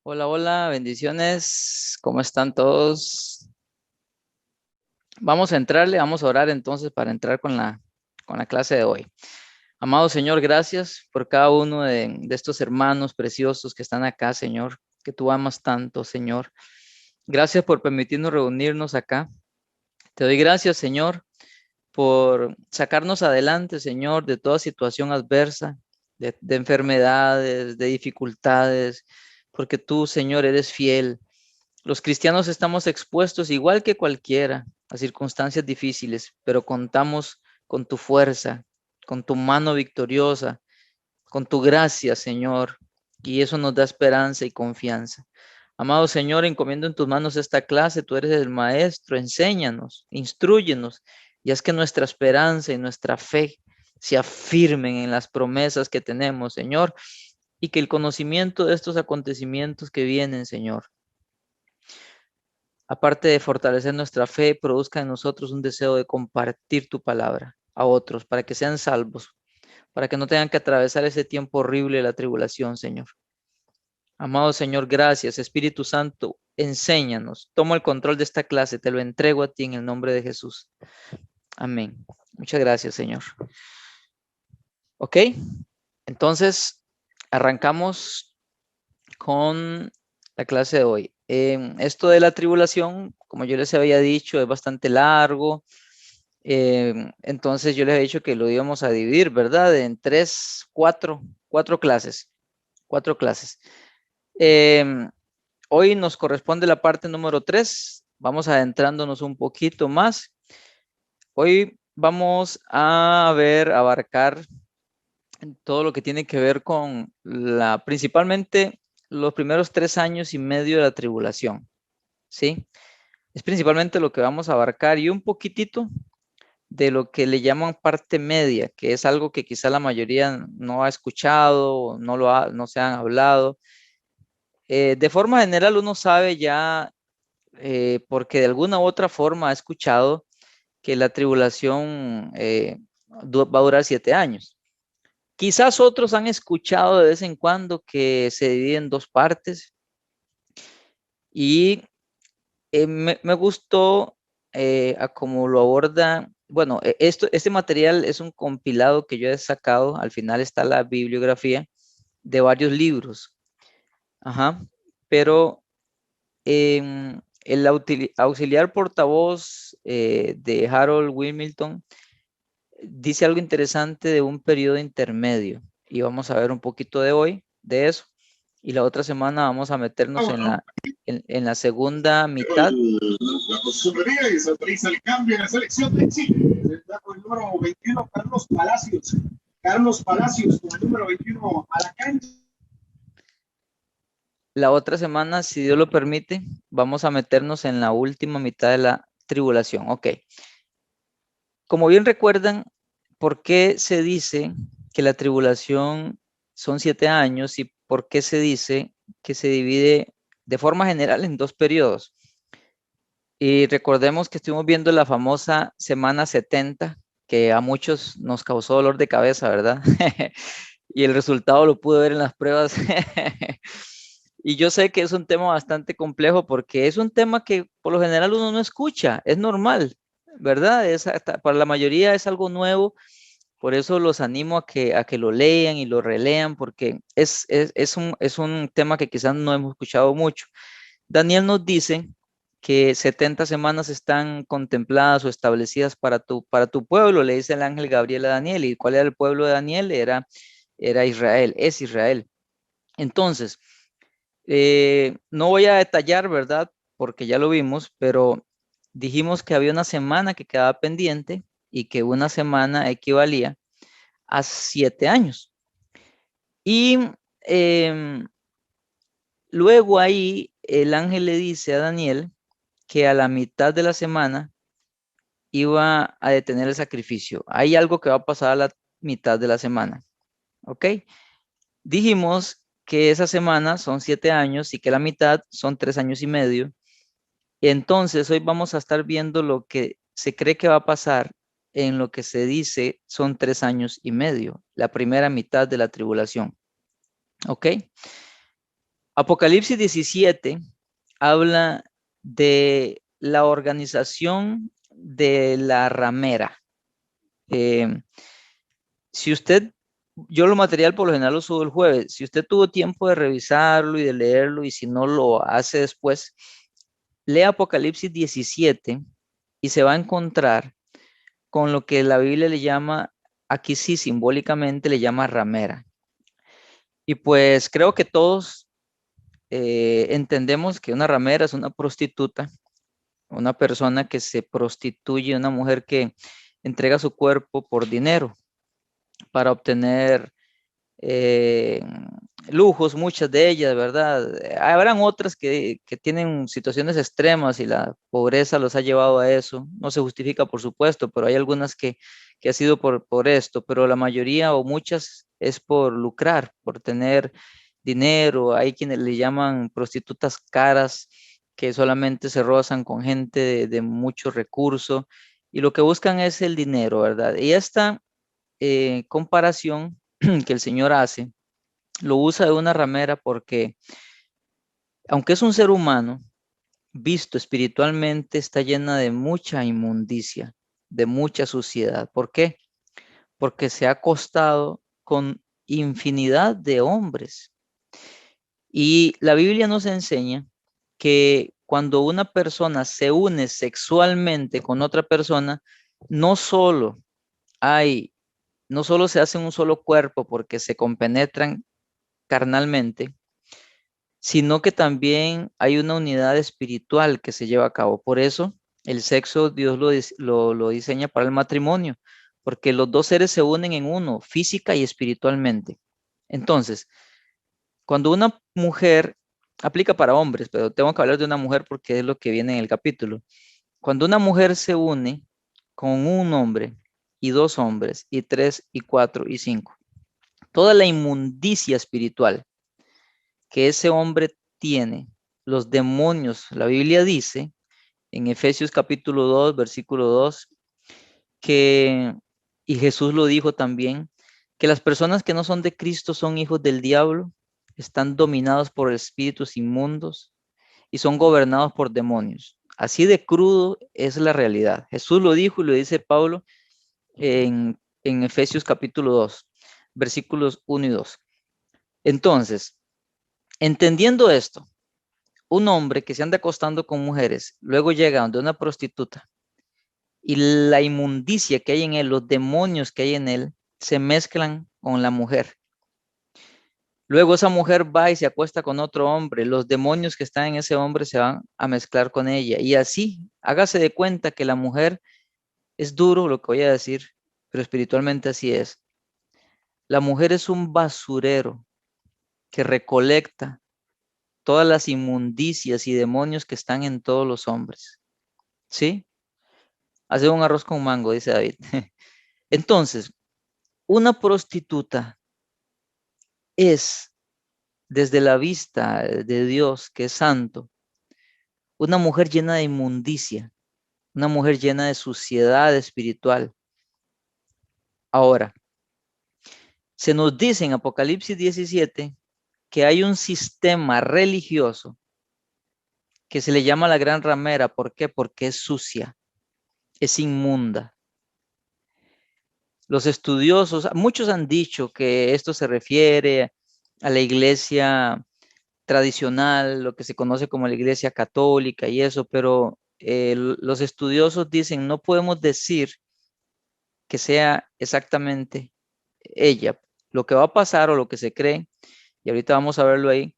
Hola, hola, bendiciones. ¿Cómo están todos? Vamos a entrarle, vamos a orar entonces para entrar con la clase de hoy. Amado Señor, gracias por cada uno de estos hermanos preciosos que están acá, Señor, que tú amas tanto, Señor. Gracias por permitirnos reunirnos acá. Te doy gracias, Señor, por sacarnos adelante, Señor, de toda situación adversa, de enfermedades, de dificultades, porque tú, Señor, eres fiel. Los cristianos estamos expuestos igual que cualquiera a circunstancias difíciles, pero contamos con tu fuerza, con tu mano victoriosa, con tu gracia, Señor, y eso nos da esperanza y confianza. Amado Señor, encomiendo en tus manos esta clase, tú eres el maestro, enséñanos, instrúyenos, y haz que nuestra esperanza y nuestra fe se afirmen en las promesas que tenemos, Señor, y que el conocimiento de estos acontecimientos que vienen, Señor, aparte de fortalecer nuestra fe, produzca en nosotros un deseo de compartir tu palabra a otros para que sean salvos, para que no tengan que atravesar ese tiempo horrible de la tribulación, Señor. Amado Señor, gracias. Espíritu Santo, enséñanos. Tomo el control de esta clase, te lo entrego a ti en el nombre de Jesús. Amén. Muchas gracias, Señor. Ok, entonces arrancamos con la clase de hoy. Esto de la tribulación, como yo les había dicho, es bastante largo. Entonces yo les he dicho que lo íbamos a dividir, ¿verdad? En cuatro clases. Cuatro clases. Em, Hoy nos corresponde la parte número 3. Vamos adentrándonos un poquito más. Hoy vamos a ver, abarcar todo lo que tiene que ver con principalmente los primeros 3 años y medio de la tribulación, ¿sí? Es principalmente lo que vamos a abarcar y un poquitito de lo que le llaman parte media, que es algo que quizá la mayoría no ha escuchado, no se han hablado. De forma general uno sabe ya, porque de alguna u otra forma ha escuchado que la tribulación va a durar 7 años. Quizás otros han escuchado de vez en cuando que se divide en dos partes y me gustó a cómo lo aborda. Bueno, este material es un compilado que yo he sacado. Al final está la bibliografía de varios libros. Ajá. Pero el auxiliar portavoz de Harold Wilmington dice algo interesante de un periodo intermedio. Y vamos a ver un poquito de hoy de eso. Y la otra semana vamos a meternos en la segunda mitad. La costumbrería y se autoriza el cambio en la selección de Chile. Está con el número 21, Carlos Palacios. Carlos Palacios con el número 21 a la cancha. La otra semana, si Dios lo permite, vamos a meternos en la última mitad de la tribulación. Ok. Como bien recuerdan, ¿por qué se dice que la tribulación son 7 años y por qué se dice que se divide de forma general en dos periodos? Y recordemos que estuvimos viendo la famosa semana 70, que a muchos nos causó dolor de cabeza, ¿verdad? Y el resultado lo pude ver en las pruebas. Y yo sé que es un tema bastante complejo porque es un tema que por lo general uno no escucha, es normal, ¿verdad? Para la mayoría es algo nuevo, por eso los animo a que lo lean y lo relean porque es un tema que quizás no hemos escuchado mucho. Daniel nos dice que 70 semanas están contempladas o establecidas para tu pueblo, le dice el ángel Gabriel a Daniel. ¿Y cuál era el pueblo de Daniel? Era Israel, es Israel. Entonces, no voy a detallar, ¿verdad? Porque ya lo vimos, pero dijimos que había una semana que quedaba pendiente y que una semana equivalía a 7 años. Y em, luego ahí el ángel le dice a Daniel que a la mitad de la semana iba a detener el sacrificio. Hay algo que va a pasar a la mitad de la semana, ¿ok? Dijimos que esa semana son 7 años y que la mitad son 3 años y medio. Entonces, hoy vamos a estar viendo lo que se cree que va a pasar en lo que se dice son 3 años y medio, la primera mitad de la tribulación, ¿ok? Apocalipsis 17 habla de la organización de la ramera. Si usted, yo lo material por lo general lo subo el jueves, si usted tuvo tiempo de revisarlo y de leerlo y si no lo hace después, lea Apocalipsis 17 y se va a encontrar con lo que la Biblia le llama, aquí sí simbólicamente le llama ramera. Y pues creo que todos entendemos que una ramera es una prostituta, una persona que se prostituye, una mujer que entrega su cuerpo por dinero para obtener eh, lujos, muchas de ellas, ¿verdad? Habrán otras que tienen situaciones extremas y la pobreza los ha llevado a eso. No se justifica, por supuesto, pero hay algunas que ha sido por esto, pero la mayoría o muchas es por lucrar, por tener dinero. Hay quienes le llaman prostitutas caras que solamente se rozan con gente de mucho recurso y lo que buscan es el dinero, ¿verdad? Y esta comparación que el Señor hace, lo usa de una ramera porque, aunque es un ser humano, visto espiritualmente, está llena de mucha inmundicia, de mucha suciedad. ¿Por qué? Porque se ha acostado con infinidad de hombres. Y la Biblia nos enseña que cuando una persona se une sexualmente con otra persona, no solo hay, no solo se hacen un solo cuerpo porque se compenetran carnalmente, sino que también hay una unidad espiritual que se lleva a cabo. Por eso el sexo Dios lo diseña para el matrimonio, porque los dos seres se unen en uno, física y espiritualmente. Entonces, cuando una mujer, aplica para hombres, pero tengo que hablar de una mujer porque es lo que viene en el capítulo. Cuando una mujer se une con un hombre y dos hombres y tres y cuatro y cinco, toda la inmundicia espiritual que ese hombre tiene, los demonios, la Biblia dice en Efesios capítulo 2, versículo 2, que, y Jesús lo dijo también, que las personas que no son de Cristo son hijos del diablo, están dominados por espíritus inmundos y son gobernados por demonios. Así de crudo es la realidad. Jesús lo dijo y lo dice Pablo en Efesios capítulo 2, versículos 1 y 2. Entonces, entendiendo esto, un hombre que se anda acostando con mujeres, luego llega donde una prostituta y la inmundicia que hay en él, los demonios que hay en él, se mezclan con la mujer. Luego esa mujer va y se acuesta con otro hombre, los demonios que están en ese hombre se van a mezclar con ella. Y así, hágase de cuenta que la mujer es duro lo que voy a decir, pero espiritualmente así es. La mujer es un basurero que recolecta todas las inmundicias y demonios que están en todos los hombres. ¿Sí? Hace un arroz con mango, dice David. Entonces, una prostituta es, desde la vista de Dios, que es santo, una mujer llena de inmundicia, una mujer llena de suciedad espiritual. Ahora, se nos dice en Apocalipsis 17 que hay un sistema religioso que se le llama la gran ramera. ¿Por qué? Porque es sucia, es inmunda. Los estudiosos, muchos han dicho que esto se refiere a la iglesia tradicional, lo que se conoce como la iglesia católica y eso, pero los estudiosos dicen, no podemos decir que sea exactamente ella. Lo que va a pasar o lo que se cree, y ahorita vamos a verlo ahí,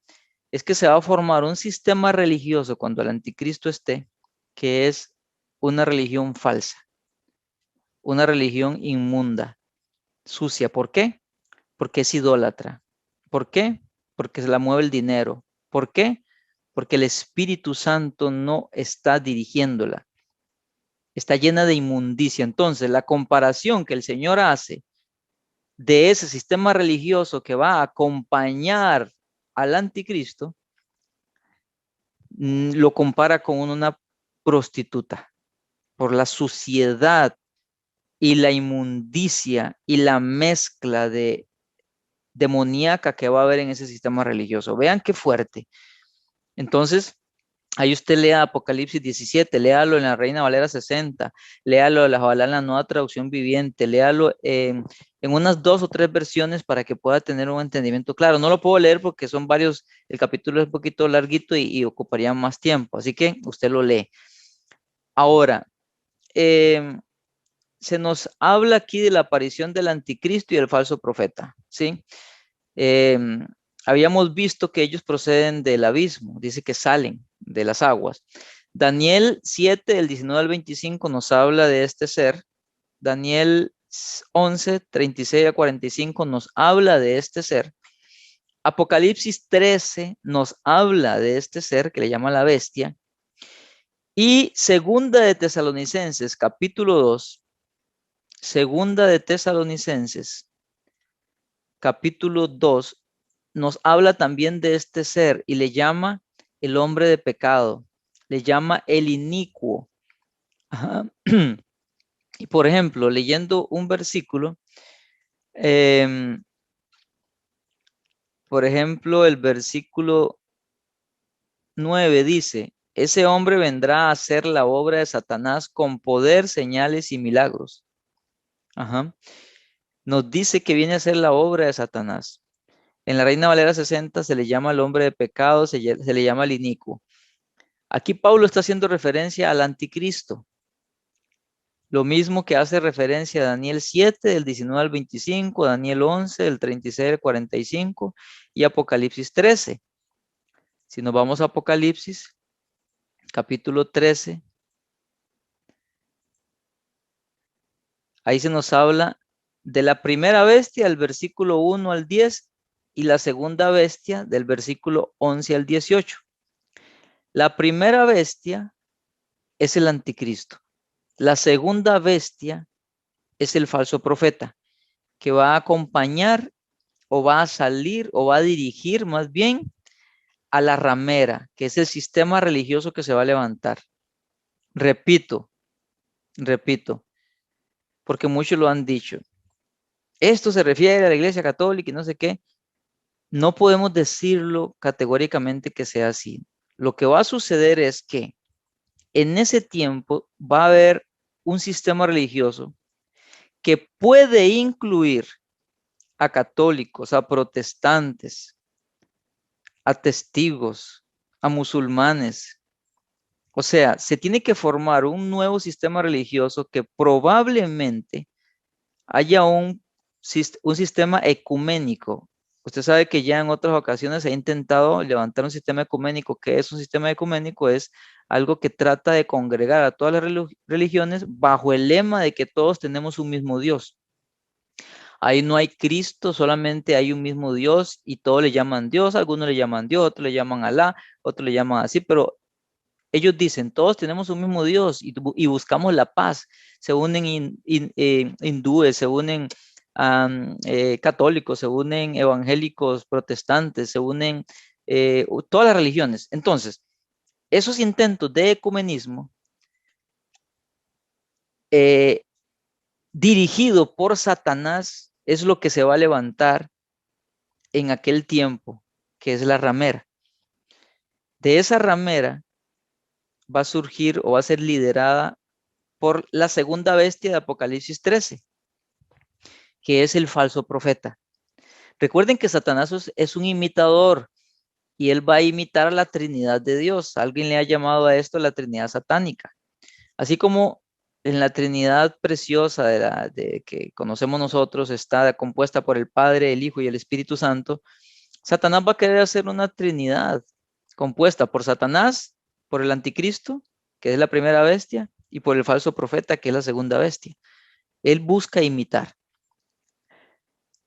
es que se va a formar un sistema religioso cuando el anticristo esté, que es una religión falsa, una religión inmunda, sucia. ¿Por qué? Porque es idólatra. ¿Por qué? Porque se la mueve el dinero. ¿Por qué? Porque el Espíritu Santo no está dirigiéndola. Está llena de inmundicia. Entonces, la comparación que el Señor hace de ese sistema religioso que va a acompañar al anticristo, lo compara con una prostituta por la suciedad y la inmundicia y la mezcla demoníaca que va a haber en ese sistema religioso. Vean qué fuerte. Entonces, ahí usted lea Apocalipsis 17, léalo en la Reina Valera 60, léalo en la Nueva Traducción Viviente, léalo en unas 2 o 3 versiones para que pueda tener un entendimiento claro. No lo puedo leer porque son varios, el capítulo es un poquito larguito y ocuparía más tiempo, así que usted lo lee. Ahora, se nos habla aquí de la aparición del anticristo y el falso profeta, ¿sí? Habíamos visto que ellos proceden del abismo, dice que salen de las aguas. Daniel 7, del 19 al 25 nos habla de este ser. Daniel 11, 36 a 45 nos habla de este ser. Apocalipsis 13 nos habla de este ser que le llama la bestia. Y segunda de Tesalonicenses, capítulo 2, segunda de Tesalonicenses, capítulo 2, nos habla también de este ser y le llama el hombre de pecado, le llama el inicuo. Ajá. Y por ejemplo, leyendo un versículo, por ejemplo, el versículo 9 dice, ese hombre vendrá a hacer la obra de Satanás con poder, señales y milagros. Ajá. Nos dice que viene a hacer la obra de Satanás. En la Reina Valera 60 se le llama el hombre de pecado, se le llama el inicuo. Aquí Pablo está haciendo referencia al anticristo. Lo mismo que hace referencia a Daniel 7, del 19 al 25, Daniel 11, del 36 al 45 y Apocalipsis 13. Si nos vamos a Apocalipsis, capítulo 13, ahí se nos habla de la primera bestia, del versículo 1 al 10, y la segunda bestia, del versículo 11 al 18. La primera bestia es el anticristo. La segunda bestia es el falso profeta, que va a acompañar o va a salir o va a dirigir más bien a la ramera, que es el sistema religioso que se va a levantar. Repito, porque muchos lo han dicho. Esto se refiere a la Iglesia Católica y no sé qué. No podemos decirlo categóricamente que sea así. Lo que va a suceder es que en ese tiempo va a haber un sistema religioso que puede incluir a católicos, a protestantes, a testigos, a musulmanes. O sea, se tiene que formar un nuevo sistema religioso que probablemente haya un sistema ecuménico. Usted sabe que ya en otras ocasiones se ha intentado levantar un sistema ecuménico. ¿Qué es un sistema ecuménico? Es algo que trata de congregar a todas las religiones bajo el lema de que todos tenemos un mismo Dios. Ahí no hay Cristo, solamente hay un mismo Dios y todos le llaman Dios, algunos le llaman Dios, otros le llaman Alá, otros le llaman así, pero ellos dicen, todos tenemos un mismo Dios y buscamos la paz. Se unen hindúes, se unen católicos, se unen evangélicos, protestantes, se unen todas las religiones. Entonces, esos intentos de ecumenismo dirigido por Satanás es lo que se va a levantar en aquel tiempo, que es la ramera. De esa ramera va a surgir o va a ser liderada por la segunda bestia de Apocalipsis 13, que es el falso profeta. Recuerden que Satanás es un imitador y él va a imitar a la Trinidad de Dios. Alguien le ha llamado a esto la Trinidad satánica. Así como en la Trinidad preciosa de que conocemos nosotros está compuesta por el Padre, el Hijo y el Espíritu Santo, Satanás va a querer hacer una Trinidad compuesta por Satanás, por el anticristo, que es la primera bestia, y por el falso profeta, que es la segunda bestia. Él busca imitar.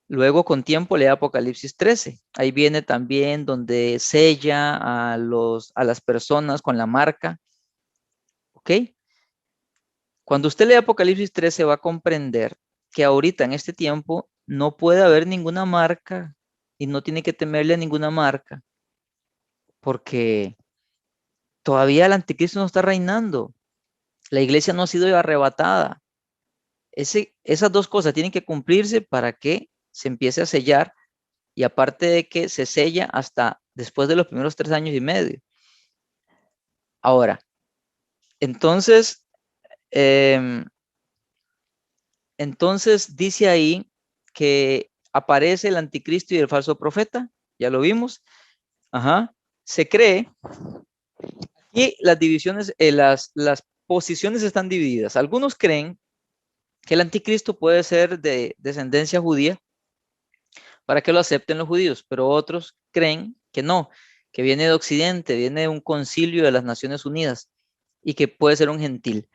Luego con tiempo lee Apocalipsis 13. Ahí viene también donde sella a las personas con la marca. ¿Ok? Cuando usted lee Apocalipsis 13 va a comprender que ahorita en este tiempo no puede haber ninguna marca y no tiene que temerle a ninguna marca porque todavía el anticristo no está reinando. La iglesia no ha sido arrebatada. Esas dos cosas tienen que cumplirse para que se empiece a sellar Y aparte de que se sella hasta después de los primeros 3 años y medio. Ahora, entonces, dice ahí que aparece el anticristo y el falso profeta, ya lo vimos. Ajá. Se cree, y las divisiones, las posiciones están divididas. Algunos creen que el anticristo puede ser de descendencia judía para que lo acepten los judíos, pero otros creen que no, que viene de Occidente, viene de un concilio de las Naciones Unidas y que puede ser un gentil.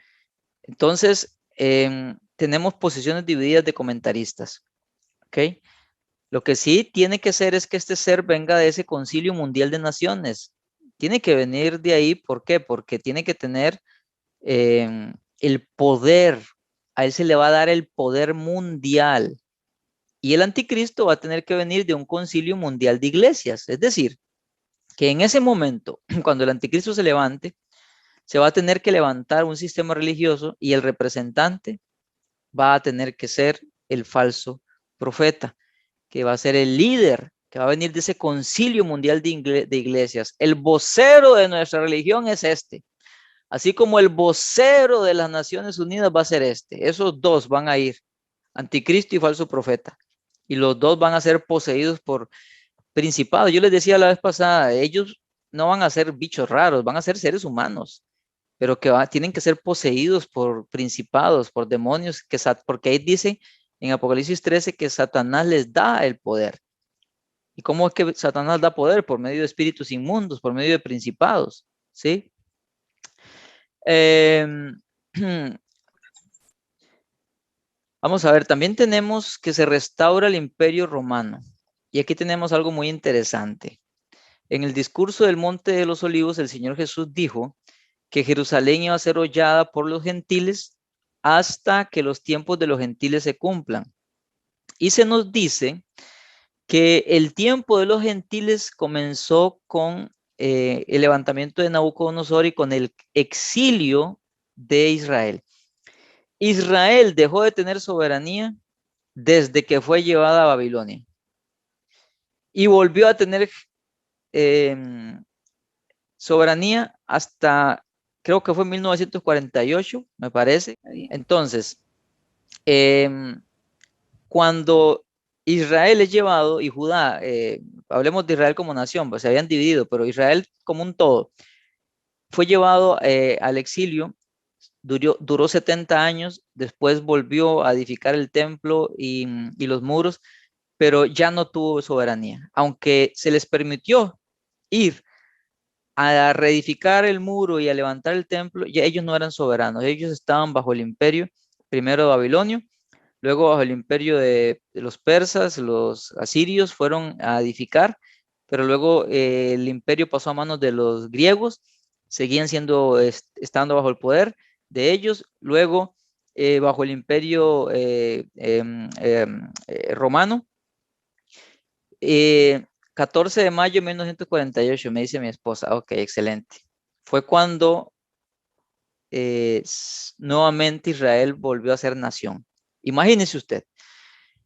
Entonces, tenemos posiciones divididas de comentaristas. ¿Ok? Lo que sí tiene que ser es que este ser venga de ese concilio mundial de naciones. Tiene que venir de ahí. ¿Por qué? Porque tiene que tener el poder. A él se le va a dar el poder mundial. Y el anticristo va a tener que venir de un concilio mundial de iglesias. Es decir, que en ese momento, cuando el anticristo se levante, se va a tener que levantar un sistema religioso y el representante va a tener que ser el falso profeta, que va a ser el líder, que va a venir de ese concilio mundial de iglesias. El vocero de nuestra religión es este, así como el vocero de las Naciones Unidas va a ser este. Esos dos van a ir, anticristo y falso profeta, y los dos van a ser poseídos por principados. Yo les decía la vez pasada, ellos no van a ser bichos raros, van a ser seres humanos, pero que tienen que ser poseídos por principados, por demonios, porque ahí dice en Apocalipsis 13 que Satanás les da el poder. ¿Y cómo es que Satanás da poder? Por medio de espíritus inmundos, por medio de principados, ¿sí? Vamos a ver, también tenemos que se restaura el Imperio Romano. Y aquí tenemos algo muy interesante. En el discurso del Monte de los Olivos, el Señor Jesús dijo que Jerusalén iba a ser hollada por los gentiles hasta que los tiempos de los gentiles se cumplan. Y se nos dice que el tiempo de los gentiles comenzó con el levantamiento de Nabucodonosor y con el exilio de Israel. Israel dejó de tener soberanía desde que fue llevada a Babilonia y volvió a tener soberanía hasta, creo que fue 1948, me parece. Entonces, cuando Israel es llevado y Judá, hablemos de Israel como nación, pues se habían dividido, pero Israel como un todo, fue llevado al exilio, duró 70 años, después volvió a edificar el templo y los muros, pero ya no tuvo soberanía, aunque se les permitió ir a reedificar el muro y a levantar el templo, ya ellos no eran soberanos, ellos estaban bajo el imperio, primero de Babilonio, luego bajo el imperio de los persas, los asirios fueron a edificar, pero luego el imperio pasó a manos de los griegos, seguían estando bajo el poder de ellos, luego bajo el imperio romano. 14 de mayo de 1948, me dice mi esposa. Ok, excelente. Fue cuando nuevamente Israel volvió a ser nación. Imagínese usted,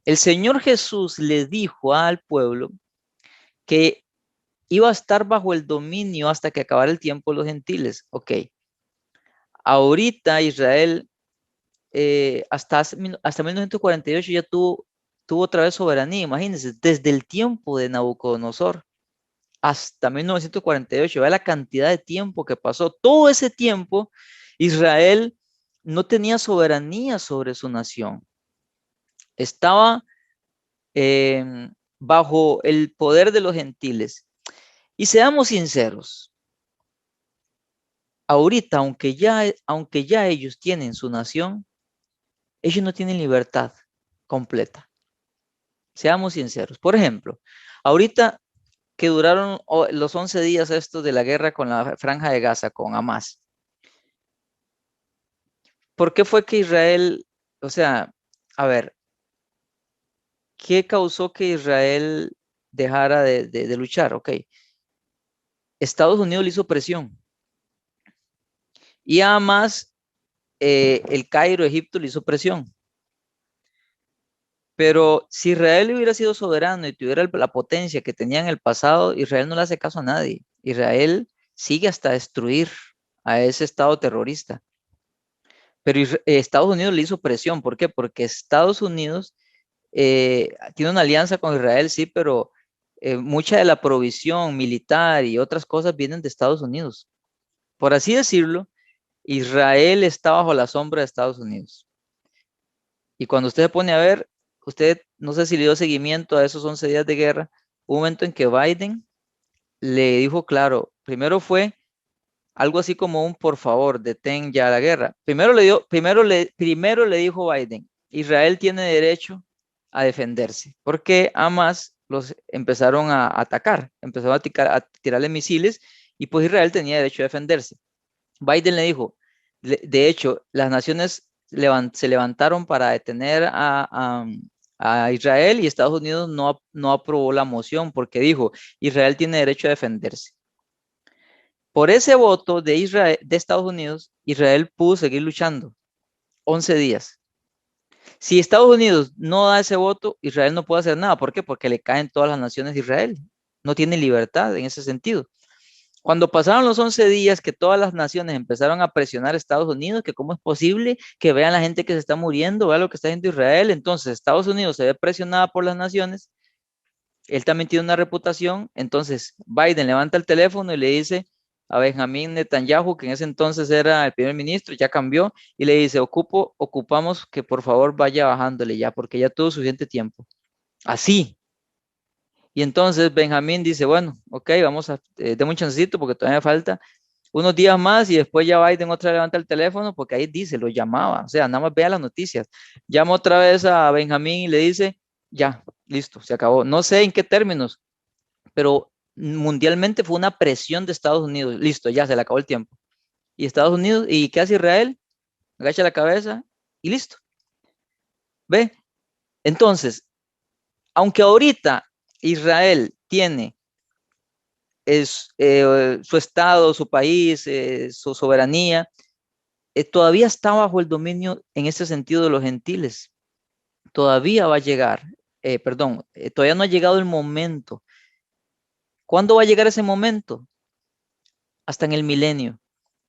el Señor Jesús le dijo al pueblo que iba a estar bajo el dominio hasta que acabara el tiempo de los gentiles. Ok, ahorita Israel hasta 1948 ya tuvo otra vez soberanía. Imagínense, desde el tiempo de Nabucodonosor hasta 1948, vea la cantidad de tiempo que pasó. Todo ese tiempo, Israel no tenía soberanía sobre su nación. Estaba bajo el poder de los gentiles. Y seamos sinceros, ahorita, aunque ya ellos tienen su nación, ellos no tienen libertad completa. Seamos sinceros. Por ejemplo, ahorita que duraron los 11 días estos de la guerra con la Franja de Gaza, con Hamas. ¿Por qué fue que Israel, o sea, a ver, qué causó que Israel dejara de luchar? Ok, Estados Unidos le hizo presión. Y además, el Cairo, Egipto, le hizo presión. Pero si Israel hubiera sido soberano y tuviera la potencia que tenía en el pasado, Israel no le hace caso a nadie. Israel sigue hasta destruir a ese estado terrorista. Pero Estados Unidos le hizo presión. ¿Por qué? Porque Estados Unidos tiene una alianza con Israel, sí, pero mucha de la provisión militar y otras cosas vienen de Estados Unidos. Por así decirlo, Israel está bajo la sombra de Estados Unidos. Y cuando usted se pone a ver, usted no sé si le dio seguimiento a esos 11 días de guerra, un momento en que Biden le dijo, claro, primero fue algo así como un por favor, detén ya la guerra. Primero le dijo Biden, Israel tiene derecho a defenderse, porque Hamas los empezaron a atacar, empezaron a tirarle misiles y pues Israel tenía derecho a defenderse. Biden le dijo, de hecho, las naciones se levantaron para detener a Israel y Estados Unidos no aprobó la moción porque dijo, Israel tiene derecho a defenderse. Por ese voto de Israel, de Estados Unidos, Israel pudo seguir luchando 11 días. Si Estados Unidos no da ese voto, Israel no puede hacer nada. ¿Por qué? Porque le caen todas las naciones de Israel. No tiene libertad en ese sentido. Cuando pasaron los 11 días que todas las naciones empezaron a presionar a Estados Unidos, que cómo es posible que vean la gente que se está muriendo, vean lo que está haciendo Israel, entonces Estados Unidos se ve presionada por las naciones, él también tiene una reputación, entonces Biden levanta el teléfono y le dice a Benjamín Netanyahu, que en ese entonces era el primer ministro, ya cambió, y le dice, ocupamos que por favor vaya bajándole ya, porque ya tuvo suficiente tiempo. Así. Y entonces Benjamín dice, bueno, ok, vamos a, demos un chancecito porque todavía me falta unos días más y después ya Biden otra vez levanta el teléfono porque ahí dice, lo llamaba, o sea, nada más vea las noticias. Llama otra vez a Benjamín y le dice, ya, listo, se acabó. No sé en qué términos, pero mundialmente fue una presión de Estados Unidos. Listo, ya se le acabó el tiempo. Y Estados Unidos, ¿y qué hace Israel? Agacha la cabeza y listo. ¿Ve? Entonces, aunque ahorita Israel tiene su estado, su país, su soberanía, todavía está bajo el dominio en ese sentido de los gentiles. Todavía va a llegar, todavía no ha llegado el momento. ¿Cuándo va a llegar ese momento? Hasta en el milenio.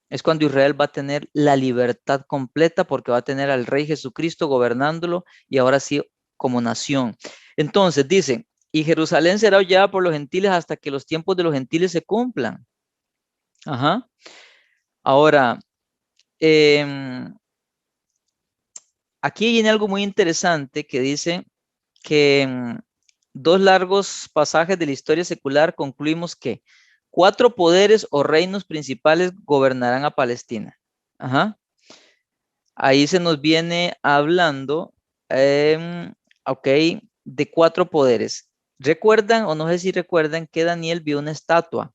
Es cuando Israel va a tener la libertad completa porque va a tener al Rey Jesucristo gobernándolo y ahora sí como nación. Entonces dice, y Jerusalén será hollada por los gentiles hasta que los tiempos de los gentiles se cumplan. Ajá. Ahora, aquí viene algo muy interesante que dice que en dos largos pasajes de la historia secular concluimos que 4 poderes o reinos principales gobernarán a Palestina. Ajá. Ahí se nos viene hablando, ok, de 4 poderes. ¿Recuerdan o no sé si recuerdan que Daniel vio una estatua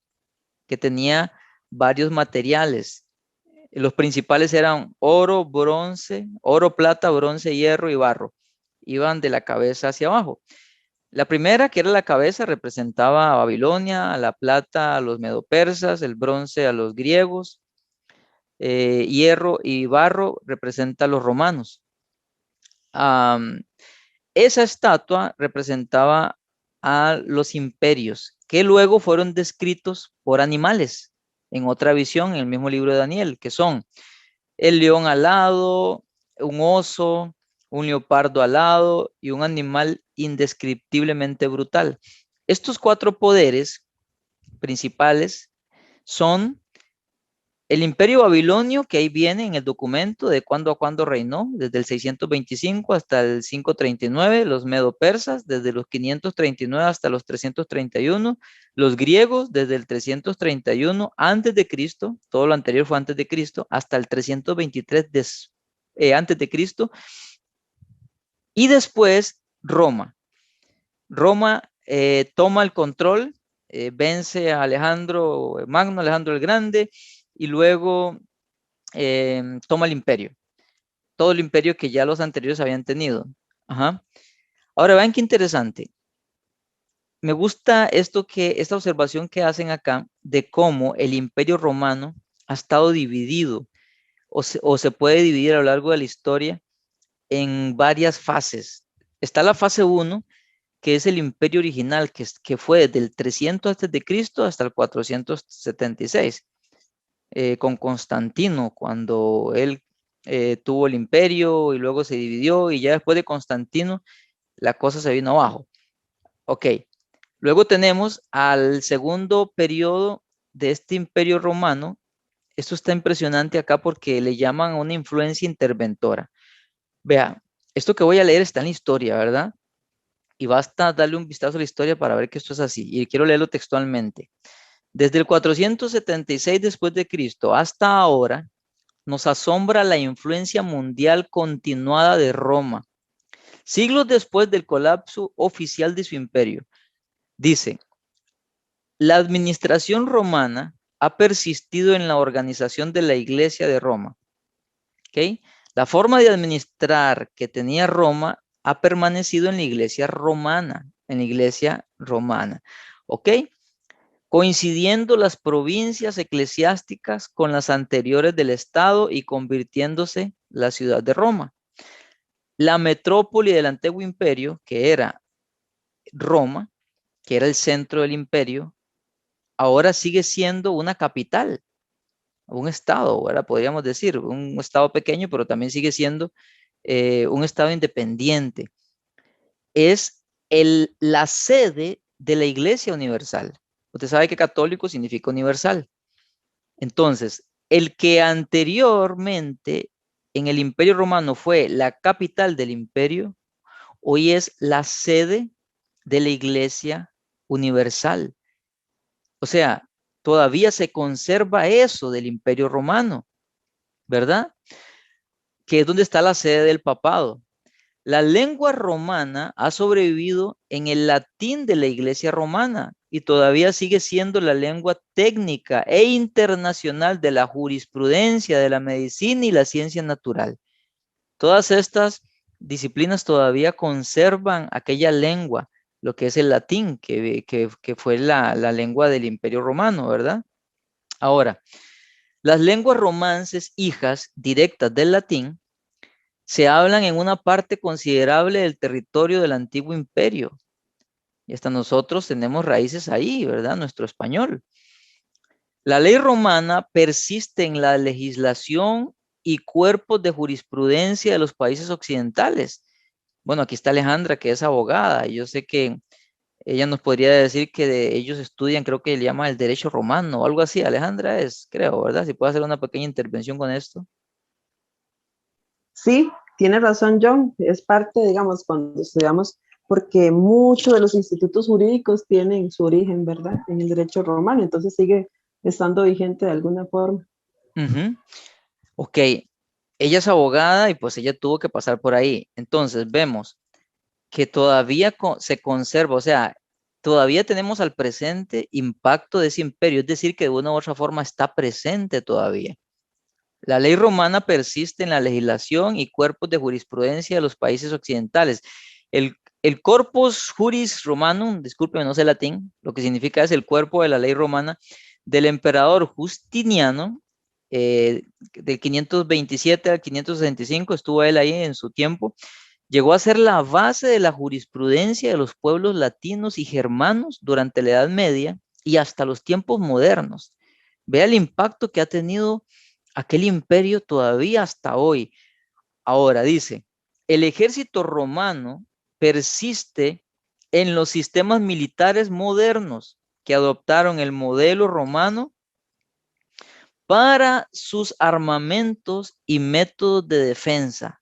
que tenía varios materiales? Los principales eran oro, plata, bronce, hierro y barro. Iban de la cabeza hacia abajo. La primera, que era la cabeza, representaba a Babilonia, la plata a los medopersas, el bronce a los griegos, hierro y barro representa a los romanos. Esa estatua representaba a los imperios, que luego fueron descritos por animales en otra visión, en el mismo libro de Daniel, que son el león alado, un oso, un leopardo alado y un animal indescriptiblemente brutal. Estos 4 poderes principales son el imperio babilonio, que ahí viene en el documento de cuándo a cuándo reinó, desde el 625 hasta el 539, los medo-persas, desde los 539 hasta los 331, los griegos, desde el 331 antes de Cristo, todo lo anterior fue antes de Cristo, hasta el 323 antes de Cristo, y después Roma. Roma toma el control, vence a Alejandro Magno, Alejandro el Grande, y luego toma el imperio, todo el imperio que ya los anteriores habían tenido. Ajá. Ahora vean qué interesante. Me gusta esta observación que hacen acá de cómo el imperio romano ha estado dividido o se puede dividir a lo largo de la historia en varias fases. Está la fase 1, que es el imperio original, que fue desde el 300 antes de Cristo hasta el 476, con Constantino, cuando él tuvo el imperio y luego se dividió, y ya después de Constantino la cosa se vino abajo. Ok, luego tenemos al segundo periodo de este imperio romano. Esto está impresionante acá porque le llaman una influencia interventora. Vea, esto que voy a leer está en la historia, ¿verdad? Y basta darle un vistazo a la historia para ver que esto es así. Y quiero leerlo textualmente. Desde el 476 después de Cristo hasta ahora, nos asombra la influencia mundial continuada de Roma, siglos después del colapso oficial de su imperio. Dice, la administración romana ha persistido en la organización de la Iglesia de Roma. ¿Okay? La forma de administrar que tenía Roma ha permanecido en la Iglesia romana, ¿Ok? Coincidiendo las provincias eclesiásticas con las anteriores del Estado y convirtiéndose la ciudad de Roma. La metrópoli del antiguo imperio, que era Roma, que era el centro del imperio, ahora sigue siendo una capital, un estado, ¿verdad? Podríamos decir, un estado pequeño, pero también sigue siendo un estado independiente. Es la sede de la Iglesia Universal. Usted sabe que católico significa universal. Entonces, el que anteriormente en el Imperio Romano fue la capital del imperio, hoy es la sede de la Iglesia Universal. O sea, todavía se conserva eso del Imperio Romano, ¿verdad? Que es donde está la sede del papado. La lengua romana ha sobrevivido en el latín de la Iglesia romana y todavía sigue siendo la lengua técnica e internacional de la jurisprudencia, de la medicina y la ciencia natural. Todas estas disciplinas todavía conservan aquella lengua, lo que es el latín, que fue la lengua del Imperio Romano, ¿verdad? Ahora, las lenguas romances hijas directas del latín se hablan en una parte considerable del territorio del antiguo imperio. Y hasta nosotros tenemos raíces ahí, ¿verdad? Nuestro español. La ley romana persiste en la legislación y cuerpos de jurisprudencia de los países occidentales. Bueno, aquí está Alejandra, que es abogada, y yo sé que ella nos podría decir que ellos estudian, creo que le llama el derecho romano o algo así. Alejandra es, creo, ¿verdad? Si puede hacer una pequeña intervención con esto. Sí, tiene razón John, es parte, digamos, cuando estudiamos, porque muchos de los institutos jurídicos tienen su origen, ¿verdad?, en el derecho romano, entonces sigue estando vigente de alguna forma. Ok, ella es abogada y pues ella tuvo que pasar por ahí. Entonces vemos que todavía se conserva, o sea, todavía tenemos al presente impacto de ese imperio, es decir, que de una u otra forma está presente todavía. La ley romana persiste en la legislación y cuerpos de jurisprudencia de los países occidentales. El corpus juris romanum, discúlpeme, no sé latín, lo que significa es el cuerpo de la ley romana del emperador Justiniano, del 527 al 565, estuvo él ahí en su tiempo, llegó a ser la base de la jurisprudencia de los pueblos latinos y germanos durante la Edad Media y hasta los tiempos modernos. Vea el impacto que ha tenido aquel imperio todavía hasta hoy. Ahora dice, el ejército romano persiste en los sistemas militares modernos que adoptaron el modelo romano para sus armamentos y métodos de defensa.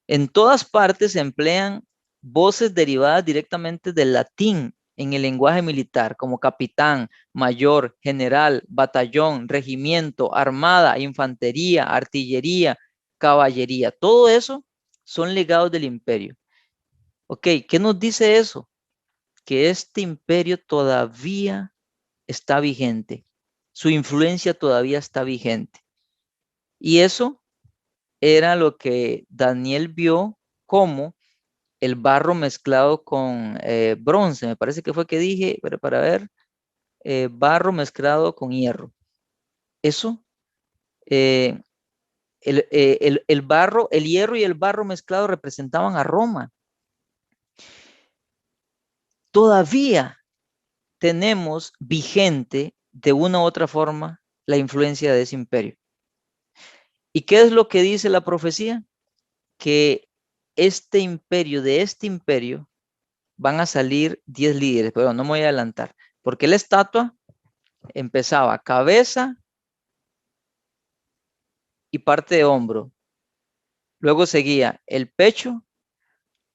En todas partes se emplean voces derivadas directamente del latín en el lenguaje militar, como capitán, mayor, general, batallón, regimiento, armada, infantería, artillería, caballería. Todo eso son legados del imperio. Ok, ¿qué nos dice eso? Que este imperio todavía está vigente. Su influencia todavía está vigente. Y eso era lo que Daniel vio como el barro mezclado con bronce, me parece que fue que dije, pero para ver, barro mezclado con hierro. Eso, eh, El barro, el hierro y el barro mezclado representaban a Roma. Todavía tenemos vigente de una u otra forma la influencia de ese imperio. ¿Y qué es lo que dice la profecía? Que de este imperio, van a salir 10 líderes, pero no me voy a adelantar, porque la estatua empezaba cabeza y parte de hombro, luego seguía el pecho,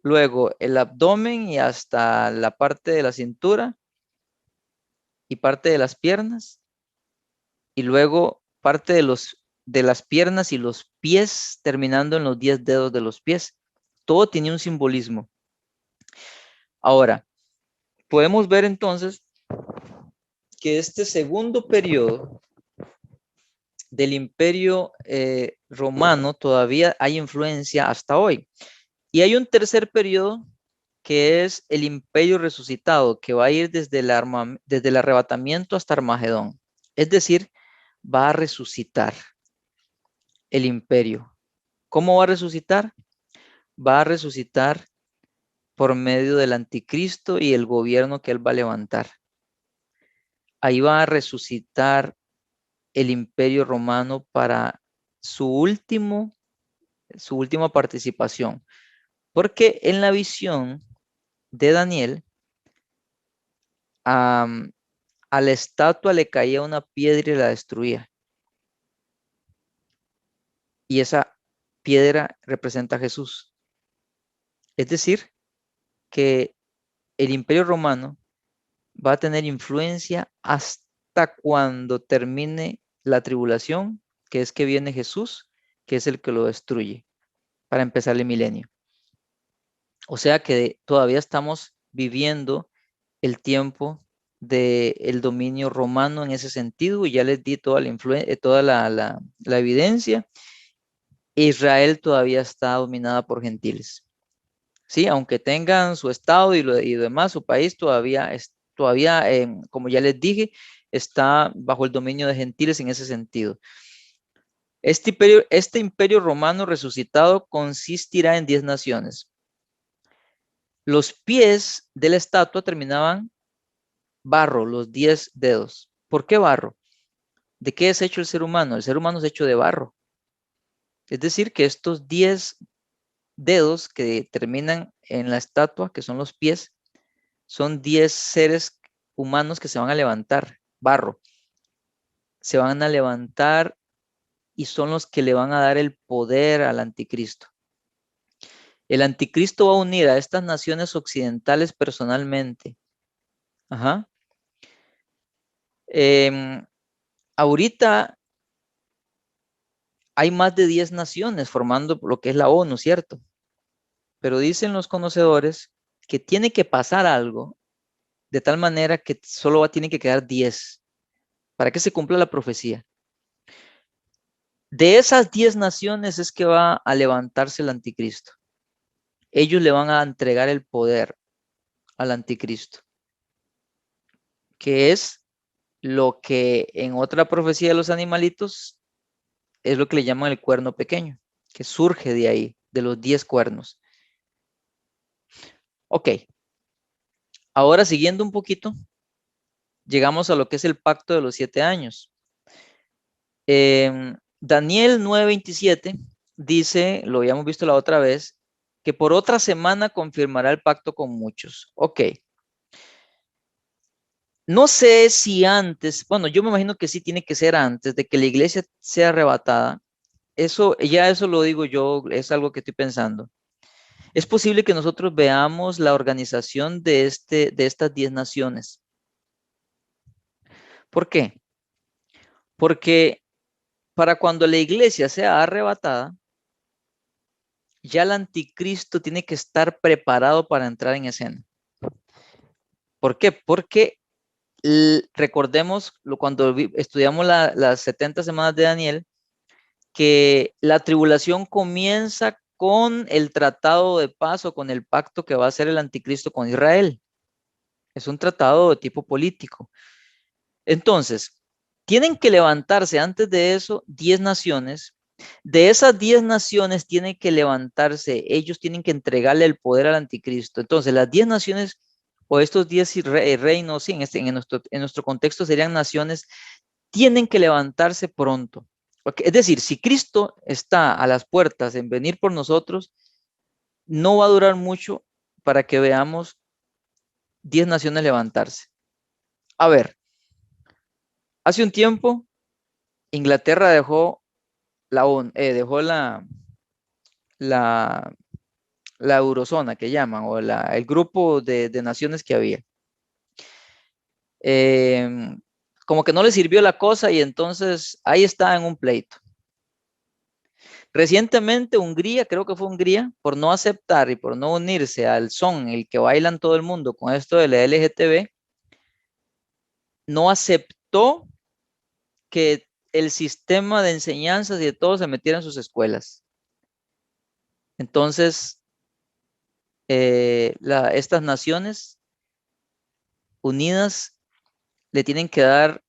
luego el abdomen y hasta la parte de la cintura y parte de las piernas, y luego parte de las piernas y los pies, terminando en los 10 dedos de los pies. Todo tenía un simbolismo. Ahora, podemos ver entonces que este segundo periodo del imperio romano todavía hay influencia hasta hoy. Y hay un tercer periodo que es el imperio resucitado, que va a ir desde el arrebatamiento hasta Armagedón. Es decir, va a resucitar el imperio. ¿Cómo va a resucitar? Va a resucitar por medio del anticristo y el gobierno que él va a levantar. Ahí va a resucitar el imperio romano para su última participación. Porque en la visión de Daniel, a la estatua le caía una piedra y la destruía. Y esa piedra representa a Jesús. Es decir, que el imperio romano va a tener influencia hasta cuando termine la tribulación, que es que viene Jesús, que es el que lo destruye, para empezar el milenio. O sea que todavía estamos viviendo el tiempo del dominio romano en ese sentido, y ya les di toda la evidencia. Israel todavía está dominada por gentiles. Sí, aunque tengan su estado y lo demás, su país todavía, como ya les dije, está bajo el dominio de gentiles en ese sentido. Este imperio romano resucitado consistirá en 10 naciones. Los pies de la estatua terminaban barro, los 10 dedos. ¿Por qué barro? ¿De qué es hecho el ser humano? El ser humano es hecho de barro. Es decir, que estos 10 dedos que terminan en la estatua, que son los pies, son 10 seres humanos que se van a levantar, barro. Se van a levantar y son los que le van a dar el poder al anticristo. El anticristo va a unir a estas naciones occidentales personalmente. Ajá. Ahorita hay más de 10 naciones formando lo que es la ONU, ¿cierto? Pero dicen los conocedores que tiene que pasar algo de tal manera que solo tienen que quedar 10 para que se cumpla la profecía. De esas 10 naciones es que va a levantarse el anticristo. Ellos le van a entregar el poder al anticristo, que es lo que en otra profecía de los animalitos es lo que le llaman el cuerno pequeño, que surge de ahí, de los 10 cuernos. Ok, ahora siguiendo un poquito, llegamos a lo que es el pacto de los 7 años. Daniel 9:27 dice, lo habíamos visto la otra vez, que por otra semana confirmará el pacto con muchos. Ok. No sé si antes, bueno, yo me imagino que sí tiene que ser antes de que la iglesia sea arrebatada. Eso lo digo yo, es algo que estoy pensando. Es posible que nosotros veamos la organización de estas 10 naciones. ¿Por qué? Porque para cuando la iglesia sea arrebatada, ya el anticristo tiene que estar preparado para entrar en escena. ¿Por qué? Porque recordemos cuando estudiamos las 70 semanas de Daniel, que la tribulación comienza con el tratado de paz o con el pacto que va a hacer el anticristo con Israel. Es un tratado de tipo político. Entonces, tienen que levantarse antes de eso 10 naciones De esas 10 naciones tienen que levantarse, ellos tienen que entregarle el poder al anticristo. Entonces, las 10 naciones o estos 10 reinos, sí, en nuestro contexto serían naciones, tienen que levantarse pronto. Es decir, si Cristo está a las puertas en venir por nosotros, no va a durar mucho para que veamos 10 naciones levantarse. A ver, hace un tiempo Inglaterra dejó dejó la, la eurozona que llaman, o el grupo de naciones que había. Como que no le sirvió la cosa y entonces ahí está en un pleito. Recientemente Hungría, creo que fue Hungría, por no aceptar y por no unirse al son el que bailan todo el mundo con esto de la LGTB, no aceptó que el sistema de enseñanzas y de todo se metiera en sus escuelas. Entonces, estas naciones unidas le tienen que dar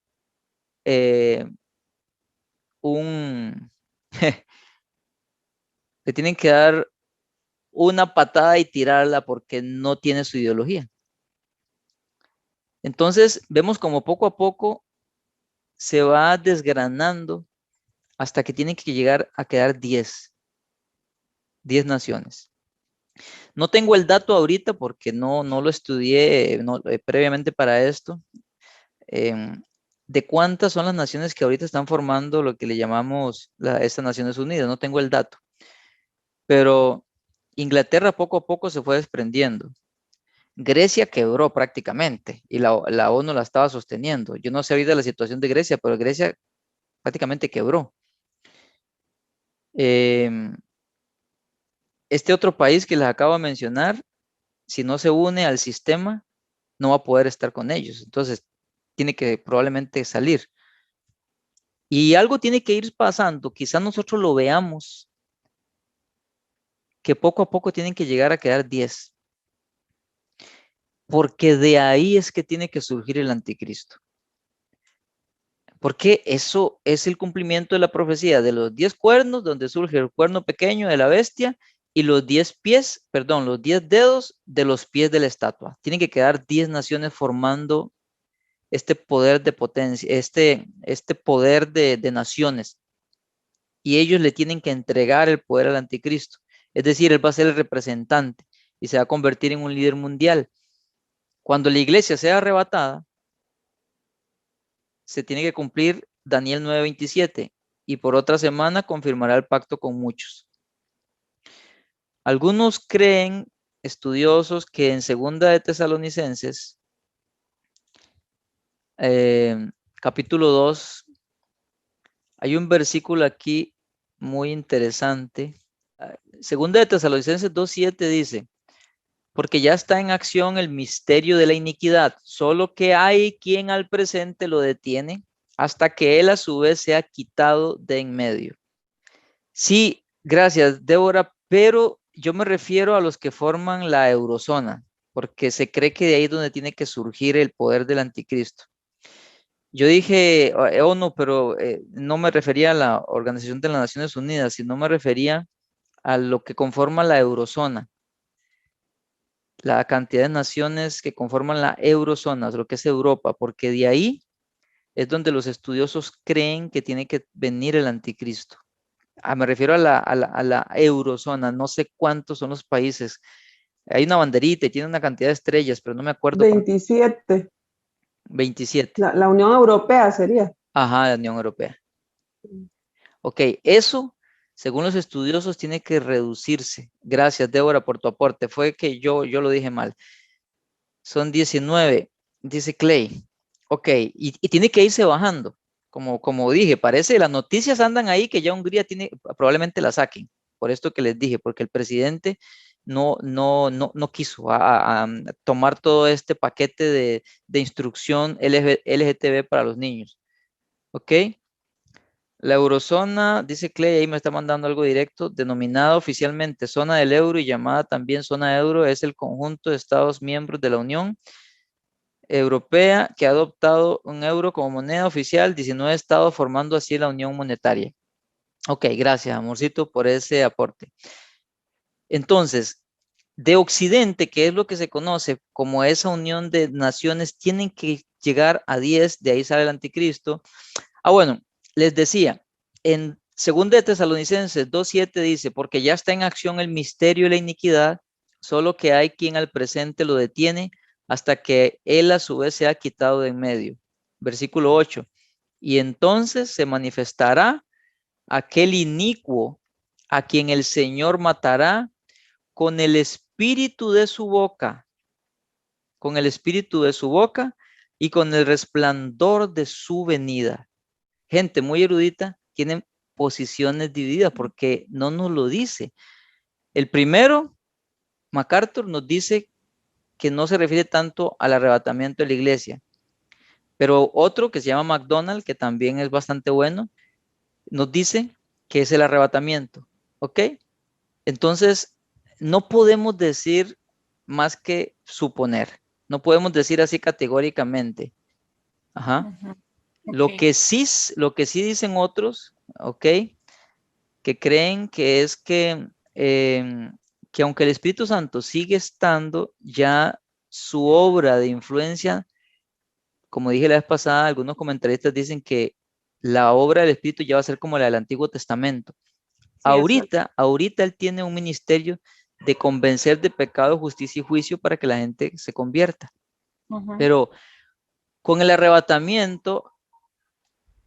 un... le tienen que dar una patada y tirarla porque no tiene su ideología. Entonces, vemos como poco a poco se va desgranando hasta que tienen que llegar a quedar 10 naciones. No tengo el dato ahorita porque no lo estudié previamente para esto, de cuántas son las naciones que ahorita están formando lo que le llamamos estas Naciones Unidas. No tengo el dato, pero Inglaterra poco a poco se fue desprendiendo. Grecia quebró prácticamente y la ONU la estaba sosteniendo. Yo no sé ahorita la situación de Grecia, pero Grecia prácticamente quebró. Este otro país que les acabo de mencionar, si no se une al sistema, no va a poder estar con ellos. Entonces, tiene que probablemente salir. Y algo tiene que ir pasando. Quizás nosotros lo veamos, que poco a poco tienen que llegar a quedar 10. Porque de ahí es que tiene que surgir el anticristo. Porque eso es el cumplimiento de la profecía de los 10 cuernos, donde surge el cuerno pequeño de la bestia y los 10 pies, perdón, los 10 dedos de los pies de la estatua. Tienen que quedar 10 naciones formando este poder de potencia, este poder de naciones. Y ellos le tienen que entregar el poder al anticristo. Es decir, él va a ser el representante y se va a convertir en un líder mundial. Cuando la iglesia sea arrebatada, se tiene que cumplir Daniel 9:27 y por otra semana confirmará el pacto con muchos. Algunos creen, estudiosos, que en segunda de Tesalonicenses, capítulo 2, hay un versículo aquí muy interesante. Segunda de Tesalonicenses 2:7 dice, porque ya está en acción el misterio de la iniquidad, solo que hay quien al presente lo detiene hasta que él a su vez sea quitado de en medio. Sí, gracias, Débora, pero yo me refiero a los que forman la eurozona, porque se cree que de ahí es donde tiene que surgir el poder del anticristo. Yo dije ONU, pero no me refería a la Organización de las Naciones Unidas, sino me refería a lo que conforma la eurozona, la cantidad de naciones que conforman la eurozona, lo que es Europa, porque de ahí es donde los estudiosos creen que tiene que venir el anticristo. Me refiero a la eurozona, no sé cuántos son los países. Hay una banderita y tiene una cantidad de estrellas, pero no me acuerdo. 27. 27. La Unión Europea sería. Ajá, la Unión Europea. Ok, eso, según los estudiosos, tiene que reducirse. Gracias, Débora, por tu aporte. Fue que yo lo dije mal. Son 19, dice Clay. Ok, y tiene que irse bajando. Como dije, parece, las noticias andan ahí que ya Hungría probablemente la saquen. Por esto que les dije, porque el presidente no quiso tomar todo este paquete de instrucción LGTB para los niños. ¿Ok? La eurozona, dice Clay, ahí me está mandando algo directo, denominada oficialmente zona del euro y llamada también zona euro, es el conjunto de estados miembros de la Unión Europea que ha adoptado un euro como moneda oficial, 19 estados formando así la Unión Monetaria. Ok, gracias, amorcito, por ese aporte. Entonces, de Occidente, que es lo que se conoce como esa unión de naciones, tienen que llegar a 10, de ahí sale el anticristo. Ah, bueno, les decía, en 2 de Tesalonicenses 2:7 dice, porque ya está en acción el misterio de la iniquidad, solo que hay quien al presente lo detiene hasta que él a su vez sea quitado de en medio. Versículo 8, y entonces se manifestará aquel inicuo a quien el Señor matará con el espíritu de su boca, con el espíritu de su boca y con el resplandor de su venida. Gente muy erudita tienen posiciones divididas porque no nos lo dice. El primero, MacArthur, nos dice que no se refiere tanto al arrebatamiento de la iglesia, pero otro que se llama MacDonald, que también es bastante bueno, nos dice que es el arrebatamiento, ¿ok? Entonces, no podemos decir más que suponer, no podemos decir así categóricamente. Ajá. Ujú. Lo Ok. que sí, lo que sí dicen otros, ¿ok? Que creen que es que aunque el Espíritu Santo sigue estando, ya su obra de influencia, como dije la vez pasada, algunos comentaristas dicen que la obra del Espíritu ya va a ser como la del Antiguo Testamento. Sí, exacto. Ahorita él tiene un ministerio de convencer de pecado, justicia y juicio para que la gente se convierta. Ujú. Pero con el arrebatamiento,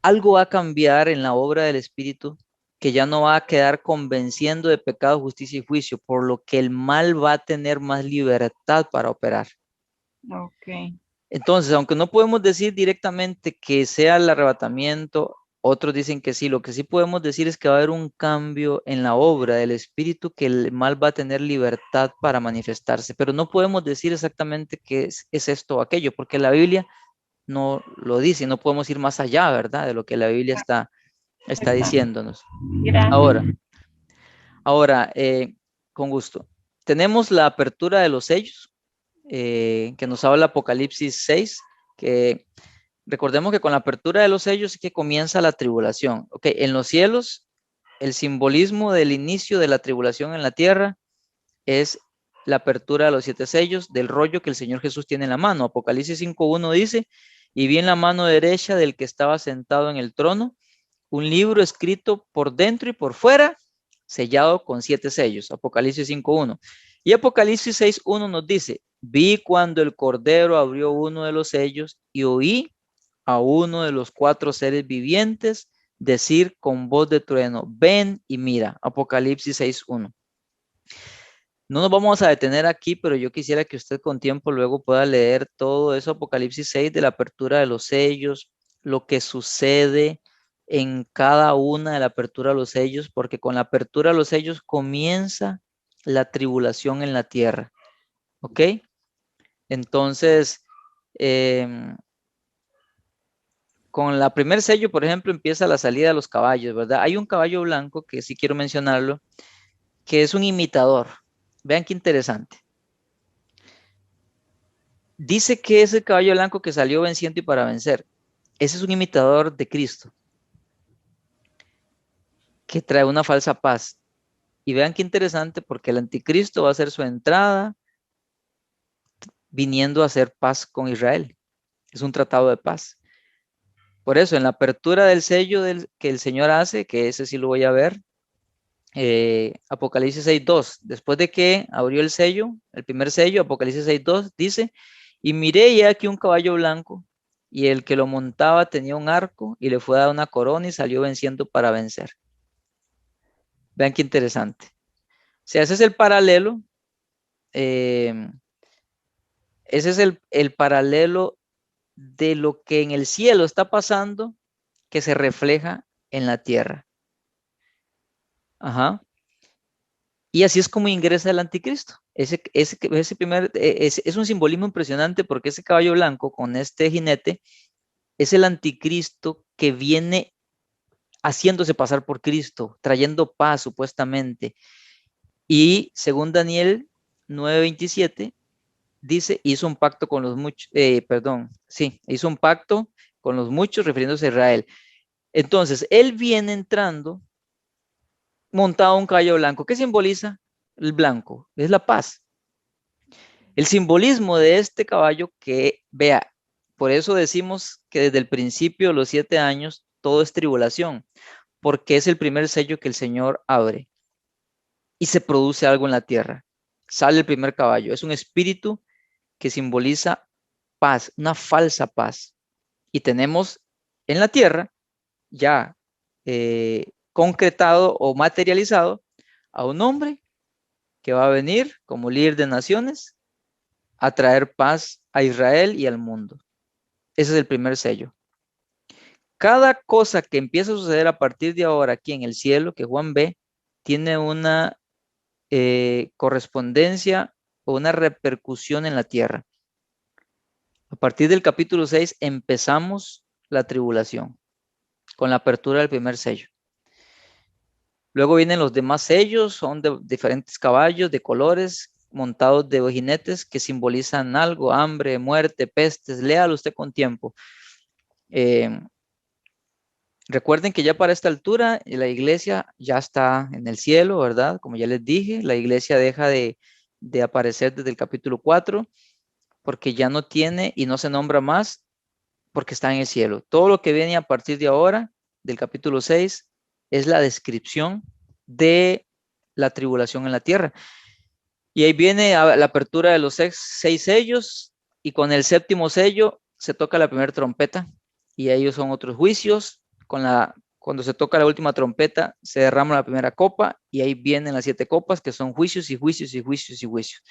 algo va a cambiar en la obra del Espíritu que ya no va a quedar convenciendo de pecado, justicia y juicio, por lo que el mal va a tener más libertad para operar. Ok. Entonces, aunque no podemos decir directamente que sea el arrebatamiento, otros dicen que sí. Lo que sí podemos decir es que va a haber un cambio en la obra del Espíritu, que el mal va a tener libertad para manifestarse, pero no podemos decir exactamente qué es esto o aquello, porque la Biblia no lo dice, no podemos ir más allá, ¿verdad? De lo que la Biblia está Exacto. diciéndonos. Gracias. Ahora, con gusto. Tenemos la apertura de los sellos, que nos habla Apocalipsis 6, que recordemos que con la apertura de los sellos es que comienza la tribulación. Ok, en los cielos, el simbolismo del inicio de la tribulación en la tierra es la apertura de los 7 sellos del rollo que el Señor Jesús tiene en la mano. Apocalipsis 5:1 dice, y vi en la mano derecha del que estaba sentado en el trono un libro escrito por dentro y por fuera, sellado con 7 sellos. Apocalipsis 5:1. Y Apocalipsis 6:1 nos dice, vi cuando el Cordero abrió uno de los sellos y oí a uno de los 4 seres vivientes decir con voz de trueno, ven y mira. Apocalipsis 6:1. No nos vamos a detener aquí, pero yo quisiera que usted con tiempo luego pueda leer todo eso, Apocalipsis 6, de la apertura de los sellos, lo que sucede en cada una de la apertura de los sellos, porque con la apertura de los sellos comienza la tribulación en la tierra. ¿Ok? Entonces, con la primer sello, por ejemplo, empieza la salida de los caballos, ¿verdad? Hay un caballo blanco que sí quiero mencionarlo, que es un imitador. Vean qué interesante. Dice que es el caballo blanco que salió venciendo y para vencer. Ese es un imitador de Cristo, que trae una falsa paz. Y vean qué interesante, porque el anticristo va a hacer su entrada viniendo a hacer paz con Israel. Es un tratado de paz. Por eso, en la apertura del sello que el Señor hace, que ese sí lo voy a ver, Apocalipsis 6:2, después de que abrió el sello, el primer sello, Apocalipsis 6:2 dice, y miré y he aquí un caballo blanco, y el que lo montaba tenía un arco, y le fue dada una corona y salió venciendo para vencer. Vean qué interesante. Si haces el paralelo, eh, ese es el paralelo de lo que en el cielo está pasando, que se refleja en la tierra. Ajá. Y así es como ingresa el anticristo. Ese primer, es un simbolismo impresionante porque ese caballo blanco con este jinete es el anticristo que viene haciéndose pasar por Cristo, trayendo paz supuestamente. Y según Daniel 9:27 dice, hizo un pacto con los muchos, hizo un pacto con los muchos refiriéndose a Israel. Entonces, él viene entrando montado en un caballo blanco. ¿Qué simboliza el blanco? Es la paz. El simbolismo de este caballo que, vea, por eso decimos que desde el principio, los 7 años, todo es tribulación, porque es el primer sello que el Señor abre y se produce algo en la tierra. Sale el primer caballo. Es un espíritu que simboliza paz, una falsa paz. Y tenemos en la tierra ya concretado o materializado a un hombre que va a venir como líder de naciones a traer paz a Israel y al mundo. Ese es el primer sello. Cada cosa que empieza a suceder a partir de ahora aquí en el cielo, que Juan ve, tiene una correspondencia o una repercusión en la tierra. A partir del capítulo 6 empezamos la tribulación con la apertura del primer sello. Luego vienen los demás sellos, son de diferentes caballos, de colores, montados de jinetes que simbolizan algo, hambre, muerte, pestes. Léalo usted con tiempo. Recuerden que ya para esta altura la iglesia ya está en el cielo, ¿verdad? Como ya les dije, la iglesia deja de aparecer desde el capítulo 4 porque ya no tiene y no se nombra más porque está en el cielo. Todo lo que viene a partir de ahora, del capítulo 6, es la descripción de la tribulación en la tierra. Y ahí viene la apertura de los 6 sellos y con el 7º sello se toca la primera trompeta y ellos son otros juicios. Cuando se toca la última trompeta se derrama la primera copa y ahí vienen las 7 copas que son juicios y juicios y juicios y juicios.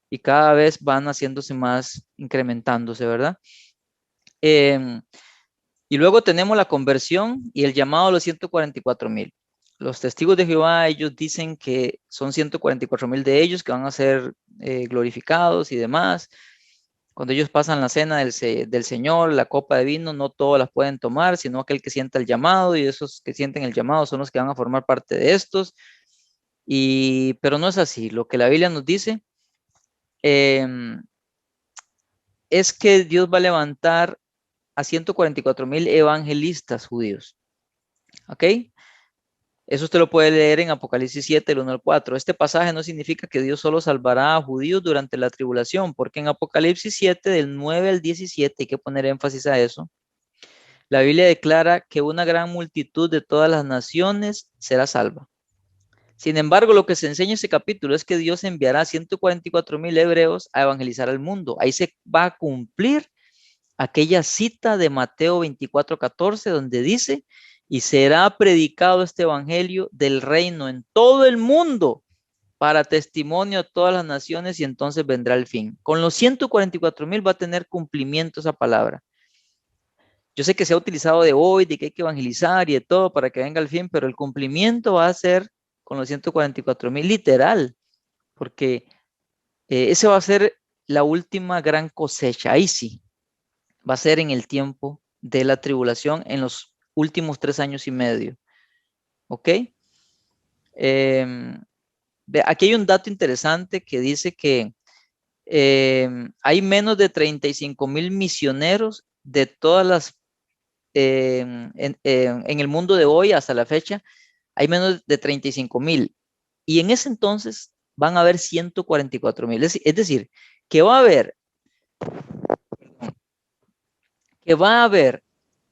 Y cada vez van haciéndose más, incrementándose, ¿verdad? Y luego tenemos la conversión y el llamado a los 144,000. Los testigos de Jehová, ellos dicen que son 144,000 de ellos que van a ser glorificados y demás. Cuando ellos pasan la cena del Señor, la copa de vino, no todos las pueden tomar, sino aquel que sienta el llamado, y esos que sienten el llamado son los que van a formar parte de estos. Pero no es así. Lo que la Biblia nos dice es que Dios va a levantar a 144,000 evangelistas judíos. ¿Ok? Eso usted lo puede leer en Apocalipsis 7, el 1 al 4. Este pasaje no significa que Dios solo salvará a judíos durante la tribulación, porque en Apocalipsis 7, del 9 al 17, hay que poner énfasis a eso, la Biblia declara que una gran multitud de todas las naciones será salva. Sin embargo, lo que se enseña en este capítulo es que Dios enviará a 144,000 hebreos a evangelizar al mundo. Ahí se va a cumplir aquella cita de Mateo 24:14, donde dice, y será predicado este evangelio del reino en todo el mundo para testimonio a todas las naciones y entonces vendrá el fin. Con los 144,000 va a tener cumplimiento esa palabra. Yo sé que se ha utilizado de hoy, de que hay que evangelizar y de todo para que venga el fin, pero el cumplimiento va a ser con los 144,000 literal, porque ese va a ser la última gran cosecha. Ahí sí, va a ser en el tiempo de la tribulación en los últimos 3 años y medio. ¿Ok? Aquí hay un dato interesante que dice que hay menos de 35,000 misioneros de todas las, en el mundo de hoy hasta la fecha, hay menos de 35,000. Y en ese entonces van a haber 144,000. Es decir, que va a haber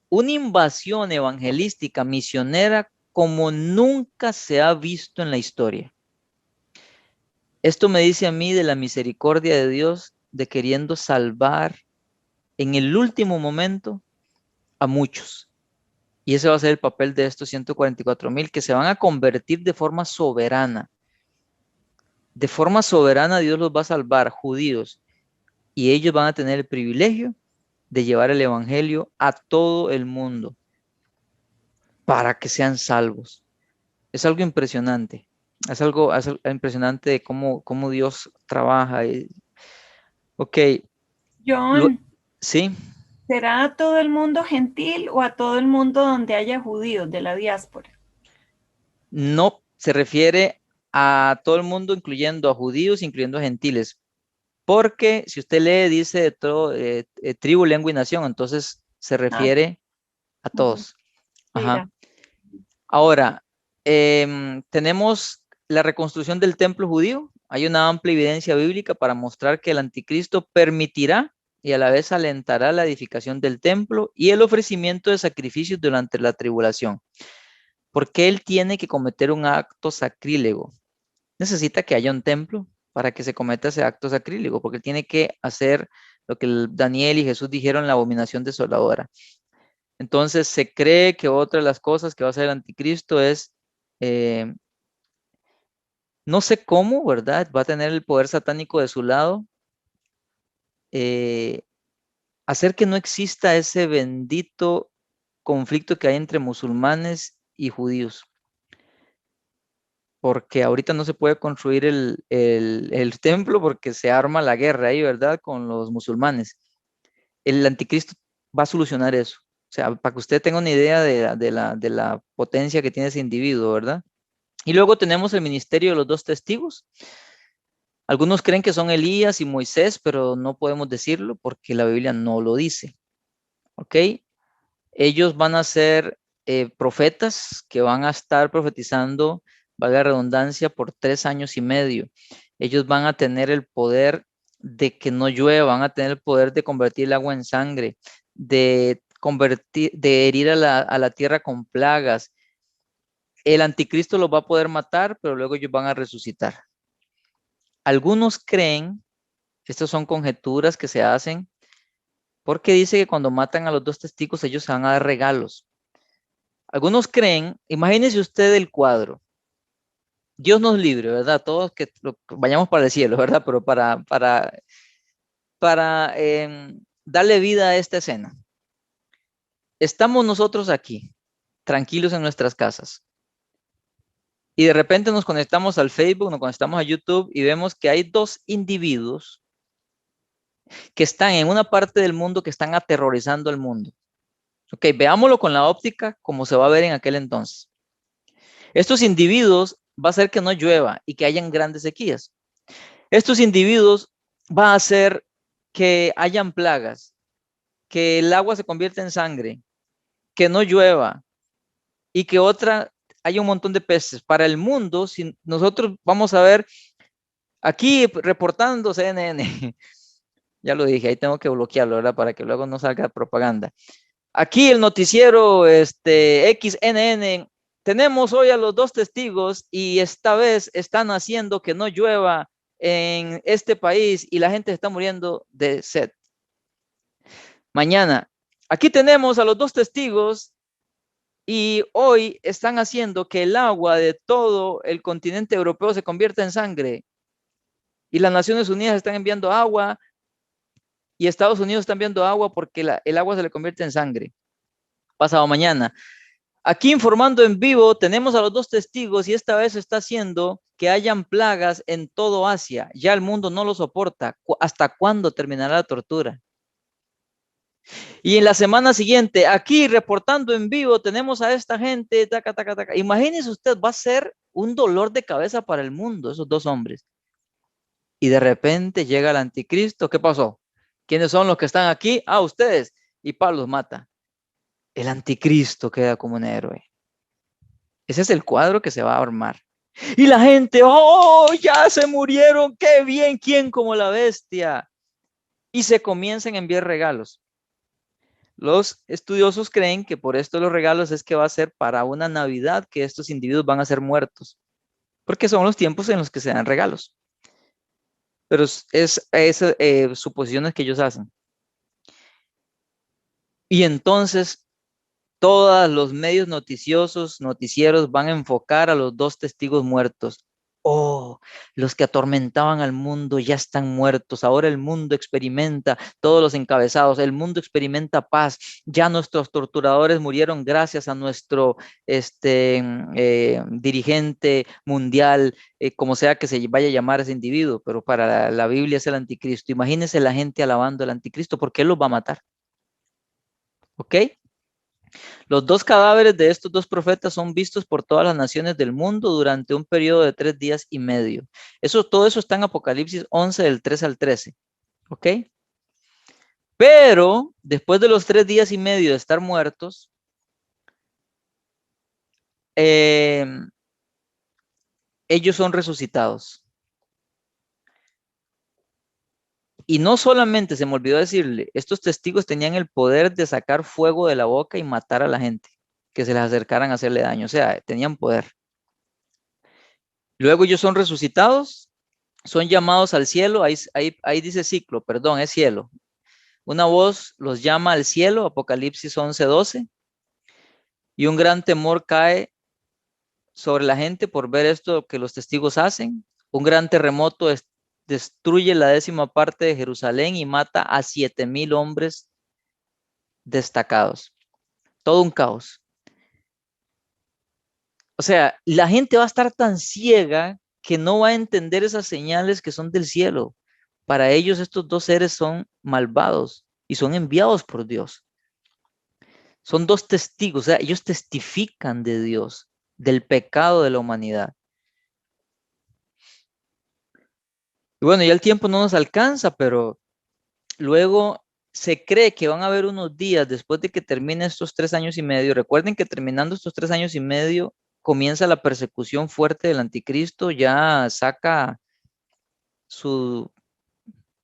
una invasión evangelística misionera como nunca se ha visto en la historia. Esto me dice a mí de la misericordia de Dios de queriendo salvar en el último momento a muchos. Y ese va a ser el papel de estos 144,000 que se van a convertir de forma soberana. De forma soberana Dios los va a salvar, judíos, y ellos van a tener el privilegio de llevar el evangelio a todo el mundo para que sean salvos. Es algo impresionante. Es algo impresionante de cómo Dios trabaja. Ok. John, sí. ¿será a todo el mundo gentil o a todo el mundo donde haya judíos de la diáspora? No, se refiere a todo el mundo, incluyendo a judíos, incluyendo a gentiles. Porque si usted lee, dice de todo, tribu, lengua y nación, entonces se refiere a todos. Ajá. Ahora, tenemos la reconstrucción del templo judío. Hay una amplia evidencia bíblica para mostrar que el anticristo permitirá y a la vez alentará la edificación del templo y el ofrecimiento de sacrificios durante la tribulación. ¿Por qué él tiene que cometer un acto sacrílego? Necesita que haya un templo para que se cometa ese acto sacrílego, porque él tiene que hacer lo que Daniel y Jesús dijeron, la abominación desoladora. Entonces se cree que otra de las cosas que va a hacer el anticristo es, no sé cómo, ¿verdad? Va a tener el poder satánico de su lado, hacer que no exista ese bendito conflicto que hay entre musulmanes y judíos. Porque ahorita no se puede construir el templo porque se arma la guerra ahí, ¿verdad? Con los musulmanes. El anticristo va a solucionar eso. O sea, para que usted tenga una idea de la potencia que tiene ese individuo, ¿verdad? Y luego tenemos el ministerio de los dos testigos. Algunos creen que son Elías y Moisés, pero no podemos decirlo porque la Biblia no lo dice. ¿Ok? Ellos van a ser profetas que van a estar profetizando, valga la redundancia, por 3 años y medio. Ellos van a tener el poder de que no llueva, van a tener el poder de convertir el agua en sangre, de herir a la tierra con plagas. El anticristo los va a poder matar, pero luego ellos van a resucitar. Algunos creen, estas son conjeturas que se hacen, porque dice que cuando matan a los dos testigos, ellos se van a dar regalos. Algunos creen, imagínense usted el cuadro. Dios nos libre, ¿verdad? Todos que vayamos para el cielo, ¿verdad? Pero para darle vida a esta escena. Estamos nosotros aquí, tranquilos en nuestras casas. Y de repente nos conectamos al Facebook, nos conectamos a YouTube y vemos que hay 2 individuos que están en una parte del mundo que están aterrorizando al mundo. Ok, veámoslo con la óptica como se va a ver en aquel entonces. Estos individuos va a hacer que no llueva y que hayan grandes sequías. Estos individuos va a hacer que hayan plagas, que el agua se convierta en sangre, que no llueva y que haya un montón de peces. Para el mundo, si nosotros vamos a ver aquí reportando CNN, ya lo dije, ahí tengo que bloquearlo, ¿verdad? Para que luego no salga propaganda. Aquí el noticiero XNN, tenemos hoy a los 2 testigos y esta vez están haciendo que no llueva en este país y la gente está muriendo de sed. Mañana, aquí tenemos a los 2 testigos y hoy están haciendo que el agua de todo el continente europeo se convierta en sangre. Y las Naciones Unidas están enviando agua y Estados Unidos está enviando agua porque el agua se le convierte en sangre. Pasado mañana. Aquí informando en vivo, tenemos a los 2 testigos y esta vez está haciendo que hayan plagas en todo Asia. Ya el mundo no lo soporta. ¿Hasta cuándo terminará la tortura? Y en la semana siguiente, aquí reportando en vivo, tenemos a esta gente, taca, taca, taca. Imagínese usted, va a ser un dolor de cabeza para el mundo, esos 2 hombres. Y de repente llega el anticristo. ¿Qué pasó? ¿Quiénes son los que están aquí? Ah, ustedes. Y Pablo los mata. El anticristo queda como un héroe. Ese es el cuadro que se va a armar. Y la gente, ¡oh, ya se murieron! ¡Qué bien! ¿Quién como la bestia? Y se comienzan a enviar regalos. Los estudiosos creen que por esto los regalos es que va a ser para una Navidad que estos individuos van a ser muertos. Porque son los tiempos en los que se dan regalos. Pero es suposiciones que ellos hacen. Y entonces todos los medios noticiosos, noticieros van a enfocar a los 2 testigos muertos. Oh, los que atormentaban al mundo ya están muertos. Ahora el mundo experimenta, todos los encabezados, el mundo experimenta paz. Ya nuestros torturadores murieron gracias a nuestro dirigente mundial, como sea que se vaya a llamar ese individuo, pero para la Biblia es el anticristo. Imagínense la gente alabando al anticristo, porque él los va a matar. ¿Ok? Los 2 cadáveres de estos 2 profetas son vistos por todas las naciones del mundo durante un periodo de 3 días y medio. Todo eso está en Apocalipsis 11 del 3 al 13. ¿Ok? Pero después de los 3 días y medio de estar muertos, ellos son resucitados. Y no solamente, se me olvidó decirle, estos testigos tenían el poder de sacar fuego de la boca y matar a la gente que se les acercaran a hacerle daño. O sea, tenían poder. Luego ellos son resucitados, son llamados al cielo. Ahí dice ciclo, perdón, es cielo. Una voz los llama al cielo, Apocalipsis 11:12. Y un gran temor cae sobre la gente por ver esto que los testigos hacen. Un gran terremoto destruye la 10ª parte de Jerusalén y mata a 7,000 hombres destacados. Todo un caos. O sea, la gente va a estar tan ciega que no va a entender esas señales que son del cielo. Para ellos estos dos seres son malvados y son enviados por Dios. Son dos testigos, o sea, ellos testifican de Dios, del pecado de la humanidad. Y bueno, ya el tiempo no nos alcanza, pero luego se cree que van a haber unos días después de que termine estos 3 años y medio. Recuerden que terminando estos 3 años y medio comienza la persecución fuerte del anticristo, ya saca su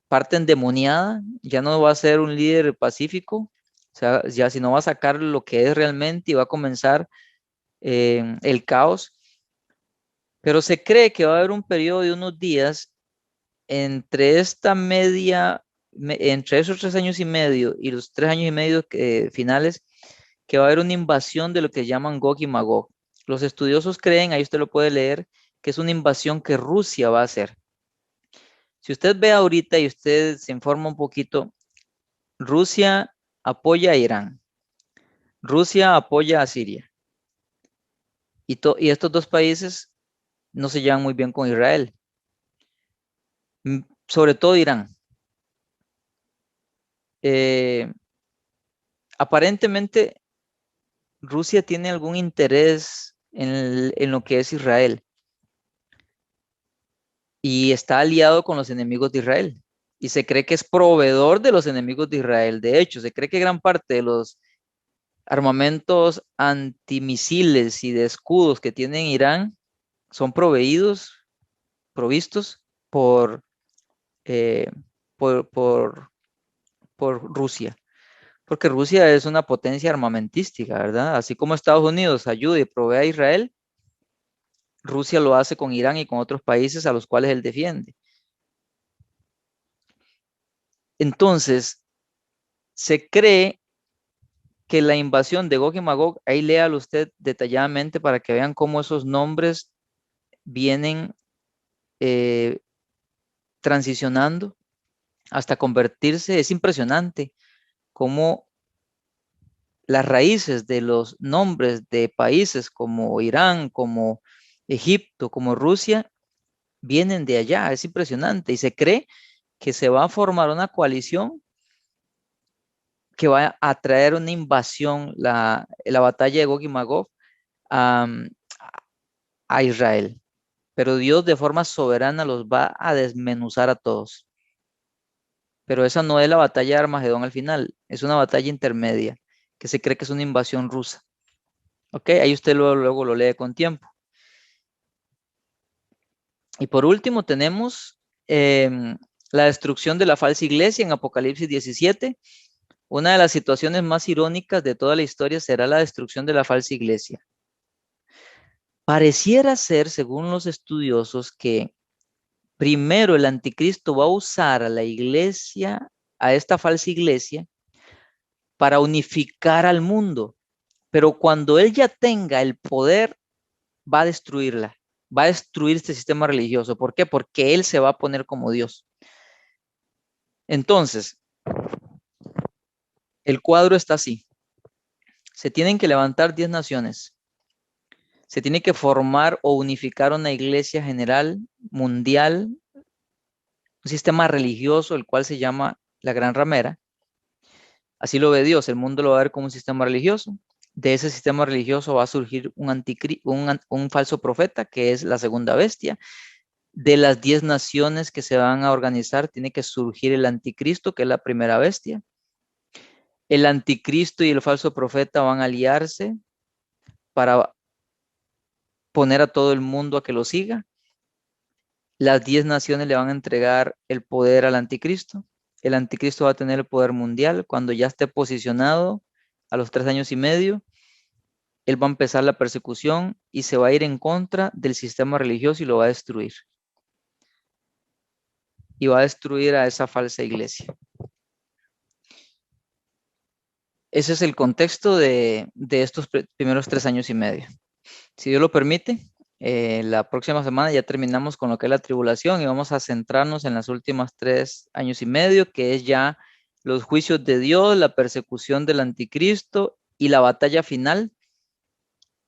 parte endemoniada, ya no va a ser un líder pacífico, o sea, ya si no va a sacar lo que es realmente y va a comenzar el caos. Pero se cree que va a haber un periodo de unos días entre entre esos 3 años y medio y los 3 años y medio finales, que va a haber una invasión de lo que llaman Gog y Magog. Los estudiosos creen, ahí usted lo puede leer, que es una invasión que Rusia va a hacer. Si usted ve ahorita y usted se informa un poquito, Rusia apoya a Irán, Rusia apoya a Siria, y estos dos países no se llevan muy bien con Israel, sobre todo Irán. Aparentemente Rusia tiene algún interés en lo que es Israel y está aliado con los enemigos de Israel y se cree que es proveedor de los enemigos de Israel. De hecho, se cree que gran parte de los armamentos antimisiles y de escudos que tiene Irán son provistos por, eh, por, por, por Rusia. Porque Rusia es una potencia armamentística, ¿verdad? Así como Estados Unidos ayuda y provee a Israel, Rusia lo hace con Irán y con otros países a los cuales él defiende. Entonces, se cree que la invasión de Gog y Magog, ahí léalo usted detalladamente para que vean cómo esos nombres vienen transicionando hasta convertirse. Es impresionante cómo las raíces de los nombres de países como Irán, como Egipto, como Rusia, vienen de allá. Es impresionante y se cree que se va a formar una coalición que va a traer una invasión, la batalla de Gog y Magog a, a Israel. Pero Dios de forma soberana los va a desmenuzar a todos. Pero esa no es la batalla de Armagedón al final, es una batalla intermedia que se cree que es una invasión rusa. ¿Ok? Ahí usted luego lo lee con tiempo. Y por último tenemos la destrucción de la falsa iglesia en Apocalipsis 17. Una de las situaciones más irónicas de toda la historia será la destrucción de la falsa iglesia. Pareciera ser, según los estudiosos, que primero el anticristo va a usar a la iglesia, a esta falsa iglesia, para unificar al mundo. Pero cuando él ya tenga el poder, va a destruirla, va a destruir este sistema religioso. ¿Por qué? Porque él se va a poner como Dios. Entonces, el cuadro está así. Se tienen que levantar 10 naciones. Se tiene que formar o unificar una iglesia general, mundial, un sistema religioso, el cual se llama la Gran Ramera. Así lo ve Dios, el mundo lo va a ver como un sistema religioso. De ese sistema religioso va a surgir un falso profeta, que es la segunda bestia. De las 10 naciones que se van a organizar, tiene que surgir el anticristo, que es la primera bestia. El anticristo y el falso profeta van a aliarse para poner a todo el mundo a que lo siga. Las 10 naciones le van a entregar el poder al anticristo. El anticristo va a tener el poder mundial. Cuando ya esté posicionado a los 3 años y medio, él va a empezar la persecución y se va a ir en contra del sistema religioso y lo va a destruir. Y va a destruir a esa falsa iglesia. Ese es el contexto de estos primeros 3 años y medio. Si Dios lo permite, la próxima semana ya terminamos con lo que es la tribulación y vamos a centrarnos en las últimas 3 años y medio, que es ya los juicios de Dios, la persecución del anticristo y la batalla final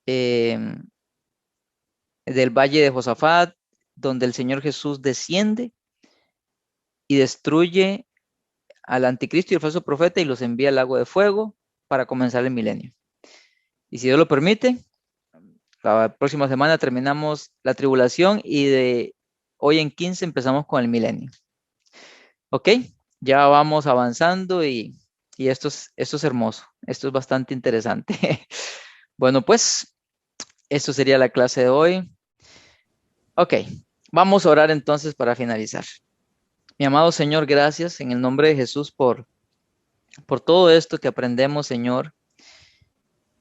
del valle de Josafat, donde el Señor Jesús desciende y destruye al anticristo y el falso profeta y los envía al lago de fuego para comenzar el milenio. Y si Dios lo permite, la próxima semana terminamos la tribulación y de hoy en 15 empezamos con el milenio. Ok, ya vamos avanzando y esto es hermoso, esto es bastante interesante. Bueno, pues, esto sería la clase de hoy. Ok, vamos a orar entonces para finalizar. Mi amado Señor, gracias en el nombre de Jesús por todo esto que aprendemos, Señor.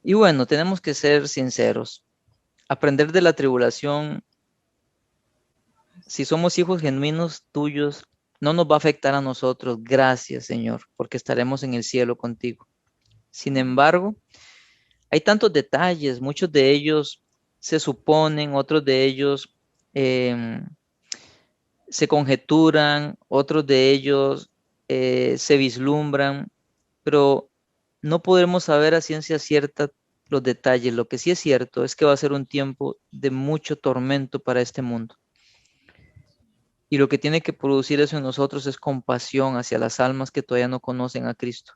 Y bueno, tenemos que ser sinceros. Aprender de la tribulación, si somos hijos genuinos tuyos, no nos va a afectar a nosotros. Gracias, Señor, porque estaremos en el cielo contigo. Sin embargo, hay tantos detalles, muchos de ellos se suponen, otros de ellos se conjeturan, otros de ellos se vislumbran, pero no podemos saber a ciencia cierta los detalles. Lo que sí es cierto es que va a ser un tiempo de mucho tormento para este mundo. Y lo que tiene que producir eso en nosotros es compasión hacia las almas que todavía no conocen a Cristo.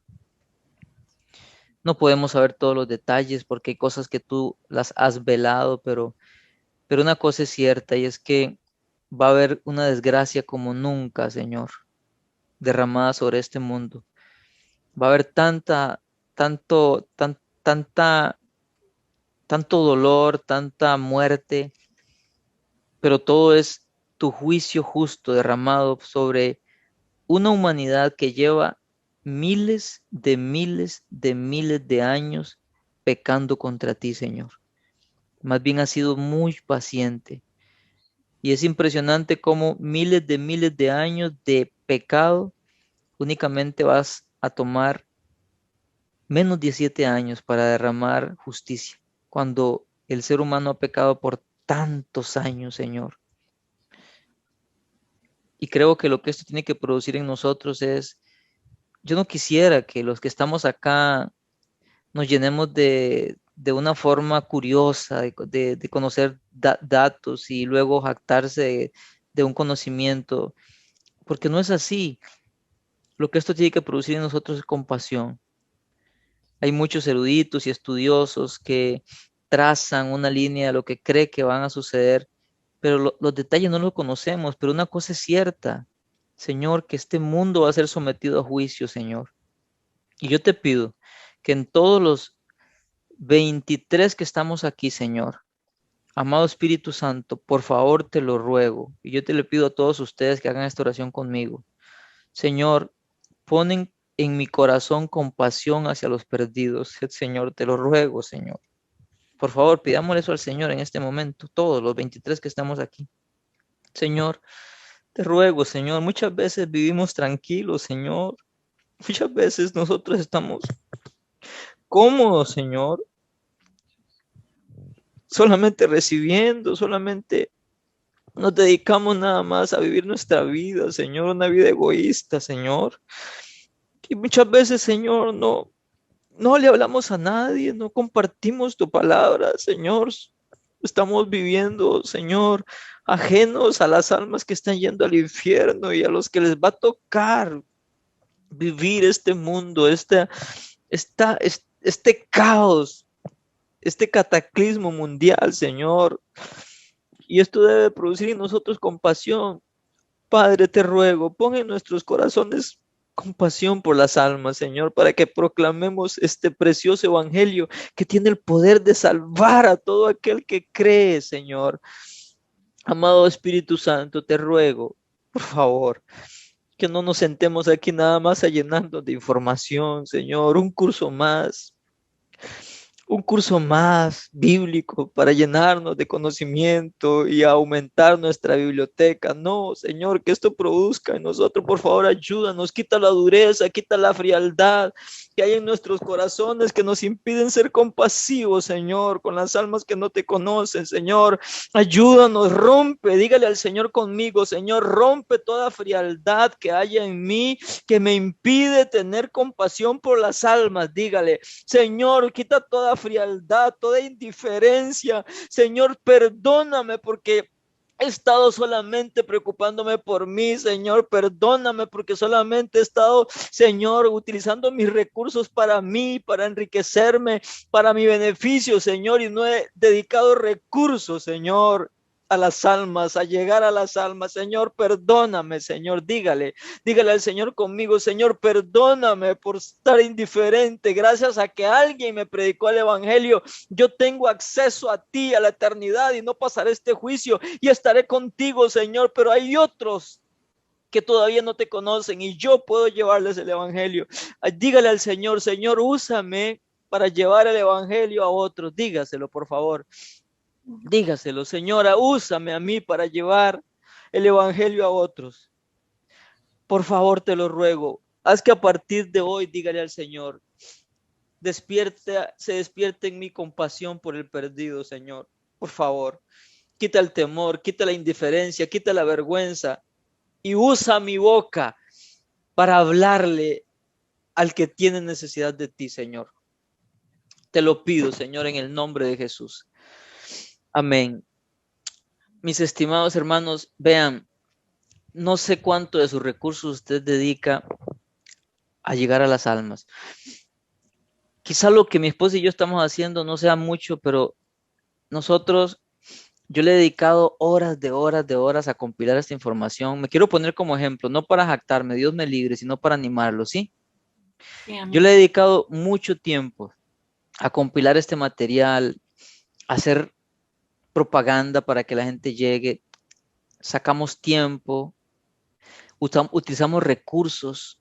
No podemos saber todos los detalles porque hay cosas que tú las has velado, pero una cosa es cierta y es que va a haber una desgracia como nunca, Señor, derramada sobre este mundo. Va a haber tanto dolor, tanta muerte, pero todo es tu juicio justo derramado sobre una humanidad que lleva miles de años pecando contra ti, Señor. Más bien has sido muy paciente. Y es impresionante cómo miles de años de pecado únicamente vas a tomar menos de 7 años para derramar justicia, cuando el ser humano ha pecado por tantos años, Señor. Y creo que lo que esto tiene que producir en nosotros es, yo no quisiera que los que estamos acá nos llenemos de una forma curiosa, de conocer datos y luego jactarse de un conocimiento, porque no es así. Lo que esto tiene que producir en nosotros es compasión. Hay muchos eruditos y estudiosos que trazan una línea de lo que cree que van a suceder, pero los detalles no los conocemos. Pero una cosa es cierta, Señor, que este mundo va a ser sometido a juicio, Señor. Y yo te pido que en todos los 23 que estamos aquí, Señor, amado Espíritu Santo, por favor te lo ruego, y yo te le pido a todos ustedes que hagan esta oración conmigo. Señor, ponen en mi corazón compasión hacia los perdidos. Señor, te lo ruego, Señor. Por favor, pidámosle eso al Señor en este momento, todos los 23 que estamos aquí. Señor, te ruego, Señor, muchas veces vivimos tranquilos, Señor. Muchas veces nosotros estamos cómodos, Señor. Solamente recibiendo, solamente nos dedicamos nada más a vivir nuestra vida, Señor, una vida egoísta, Señor. Y muchas veces, Señor, no le hablamos a nadie, no compartimos tu palabra, Señor. Estamos viviendo, Señor, ajenos a las almas que están yendo al infierno y a los que les va a tocar vivir este mundo, este caos, este cataclismo mundial, Señor. Y esto debe producir en nosotros compasión. Padre, te ruego, pon en nuestros corazones compasión por las almas, Señor, para que proclamemos este precioso evangelio que tiene el poder de salvar a todo aquel que cree, Señor. Amado Espíritu Santo, te ruego, por favor, que no nos sentemos aquí nada más a llenarnos de información, Señor, un curso más bíblico para llenarnos de conocimiento y aumentar nuestra biblioteca. No, Señor, que esto produzca en nosotros, por favor, ayúdanos, quita la dureza, quita la frialdad que hay en nuestros corazones que nos impiden ser compasivos, Señor, con las almas que no te conocen, Señor. Ayúdanos, rompe, dígale al Señor conmigo, Señor, rompe toda frialdad que haya en mí que me impide tener compasión por las almas. Dígale, Señor, quita toda frialdad, toda indiferencia. Señor, perdóname porque he estado solamente preocupándome por mí, Señor. Perdóname porque solamente he estado, Señor, utilizando mis recursos para mí, para enriquecerme, para mi beneficio, Señor, y no he dedicado recursos, Señor, a las almas, a llegar a las almas. Señor, perdóname, Señor. Dígale al Señor conmigo, Señor, perdóname por estar indiferente. Gracias a que alguien me predicó el evangelio, yo tengo acceso a ti, a la eternidad, y no pasaré este juicio y estaré contigo, Señor. Pero hay otros que todavía no te conocen y yo puedo llevarles el evangelio. Dígale al Señor, Señor, úsame para llevar el evangelio a otros. Dígaselo, por favor. Dígaselo, Señora, úsame a mí para llevar el evangelio a otros. Por favor, te lo ruego. Haz que a partir de hoy, dígale al Señor, se despierte en mi compasión por el perdido, Señor. Por favor, quita el temor, quita la indiferencia, quita la vergüenza y usa mi boca para hablarle al que tiene necesidad de ti, Señor. Te lo pido, Señor, en el nombre de Jesús. Amén. Mis estimados hermanos, vean, no sé cuánto de sus recursos usted dedica a llegar a las almas. Quizá lo que mi esposa y yo estamos haciendo no sea mucho, pero yo le he dedicado horas de horas a compilar esta información. Me quiero poner como ejemplo, no para jactarme, Dios me libre, sino para animarlo, ¿sí? Yo le he dedicado mucho tiempo a compilar este material, a hacer propaganda para que la gente llegue. Sacamos tiempo, utilizamos recursos,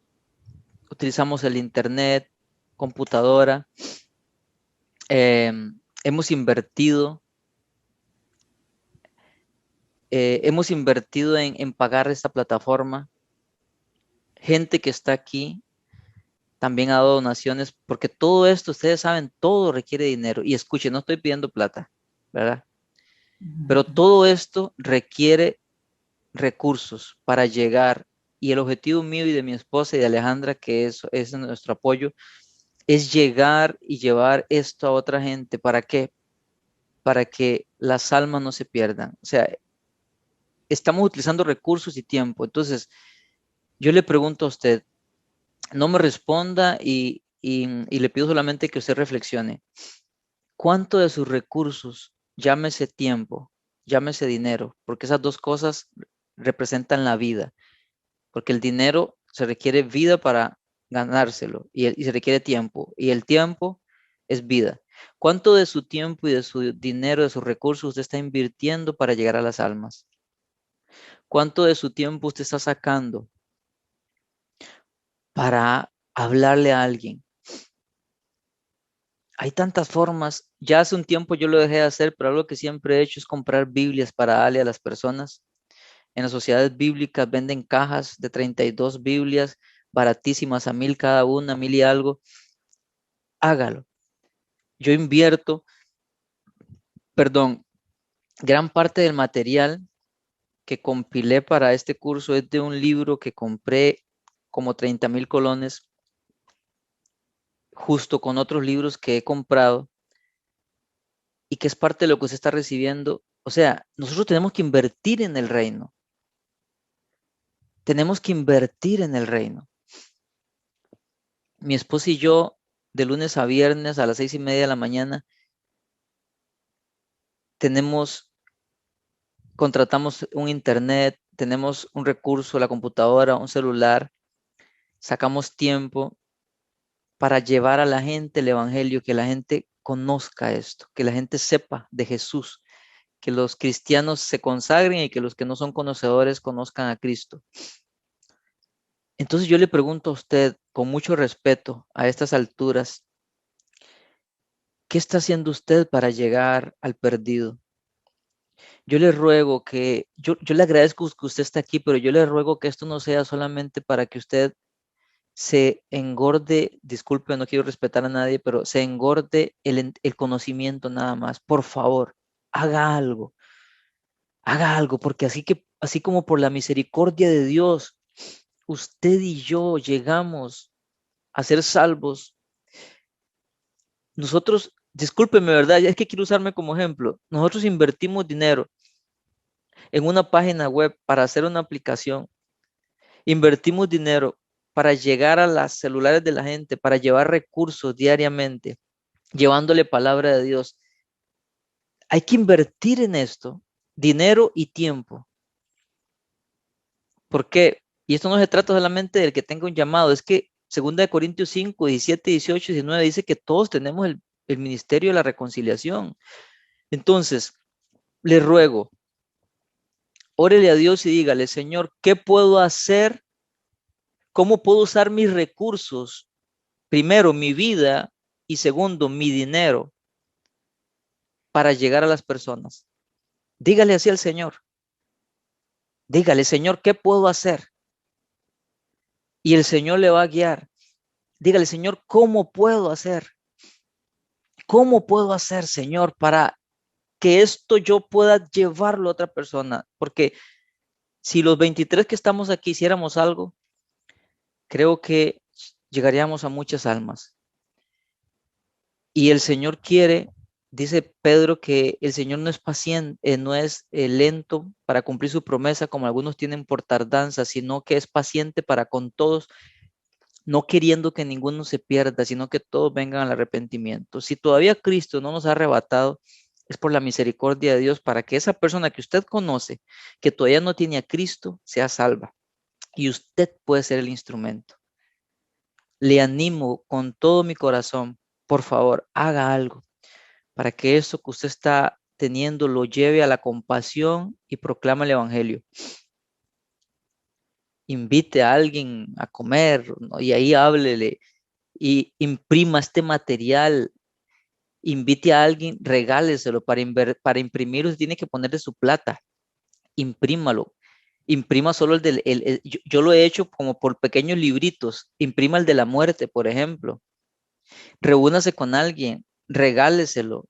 utilizamos el internet, computadora, hemos invertido en pagar esta plataforma. Gente que está aquí también ha dado donaciones, porque todo esto, ustedes saben, todo requiere dinero. Y escuchen, no estoy pidiendo plata, ¿verdad? Pero todo esto requiere recursos para llegar. Y el objetivo mío y de mi esposa y de Alejandra, que es nuestro apoyo, es llegar y llevar esto a otra gente. ¿Para qué? Para que las almas no se pierdan. O sea, estamos utilizando recursos y tiempo. Entonces, yo le pregunto a usted, no me responda y le pido solamente que usted reflexione. ¿Cuánto de sus recursos, llámese tiempo, llámese dinero, porque esas dos cosas representan la vida? Porque el dinero se requiere vida para ganárselo y se requiere tiempo, y el tiempo es vida. ¿Cuánto de su tiempo y de su dinero, de sus recursos usted está invirtiendo para llegar a las almas? ¿Cuánto de su tiempo usted está sacando para hablarle a alguien? Hay tantas formas. Ya hace un tiempo yo lo dejé de hacer, pero algo que siempre he hecho es comprar Biblias para darle a las personas. En las sociedades bíblicas venden cajas de 32 Biblias, baratísimas, a 1,000 cada una, 1,000 y algo. Hágalo. Yo invierto, gran parte del material que compilé para este curso es de un libro que compré como 30,000 colones, justo con otros libros que he comprado y que es parte de lo que usted está recibiendo. O sea, nosotros tenemos que invertir en el reino. Tenemos que invertir en el reino. Mi esposa y yo, de lunes a viernes a las 6:30 de la mañana, contratamos un internet, tenemos un recurso, la computadora, un celular, sacamos tiempo para llevar a la gente el evangelio, que la gente conozca esto, que la gente sepa de Jesús, que los cristianos se consagren y que los que no son conocedores conozcan a Cristo. Entonces yo le pregunto a usted, con mucho respeto, a estas alturas, ¿qué está haciendo usted para llegar al perdido? Yo le ruego que, yo le agradezco que usted esté aquí, pero yo le ruego que esto no sea solamente para que usted se engorde, disculpe, no quiero respetar a nadie, pero se engorde el conocimiento nada más. Por favor, haga algo, porque así como por la misericordia de Dios, usted y yo llegamos a ser salvos. Nosotros, discúlpeme, ¿verdad? Es que quiero usarme como ejemplo. Nosotros invertimos dinero en una página web para hacer una aplicación. Invertimos dinero para llegar a las celulares de la gente, para llevar recursos diariamente, llevándole palabra de Dios. Hay que invertir en esto, dinero y tiempo. ¿Por qué? Y esto no se trata solamente del que tenga un llamado, es que 2 Corintios 5, 17, 18, 19 dice que todos tenemos el ministerio de la reconciliación. Entonces, le ruego, órele a Dios y dígale, Señor, ¿qué puedo hacer? ¿Cómo puedo usar mis recursos? Primero, mi vida y segundo, mi dinero para llegar a las personas. Dígale así al Señor. Dígale, Señor, ¿qué puedo hacer? Y el Señor le va a guiar. Dígale, Señor, ¿cómo puedo hacer? ¿Cómo puedo hacer, Señor, para que esto yo pueda llevarlo a otra persona? Porque si los 23 que estamos aquí hiciéramos algo, creo que llegaríamos a muchas almas. Y el Señor quiere, dice Pedro, que el Señor no es paciente, no es lento para cumplir su promesa, como algunos tienen por tardanza, sino que es paciente para con todos, no queriendo que ninguno se pierda, sino que todos vengan al arrepentimiento. Si todavía Cristo no nos ha arrebatado, es por la misericordia de Dios para que esa persona que usted conoce, que todavía no tiene a Cristo, sea salva. Y usted puede ser el instrumento. Le animo con todo mi corazón, por favor, haga algo para que eso que usted está teniendo lo lleve a la compasión y proclama el evangelio. Invite a alguien a comer, ¿no? Y ahí háblele y imprima este material. Invite a alguien, regáleselo para imprimirlo, tiene que poner de su plata. Imprímalo. Imprima solo yo lo he hecho como por pequeños libritos. Imprima el de la muerte, por ejemplo. Reúnase con alguien, regáleselo,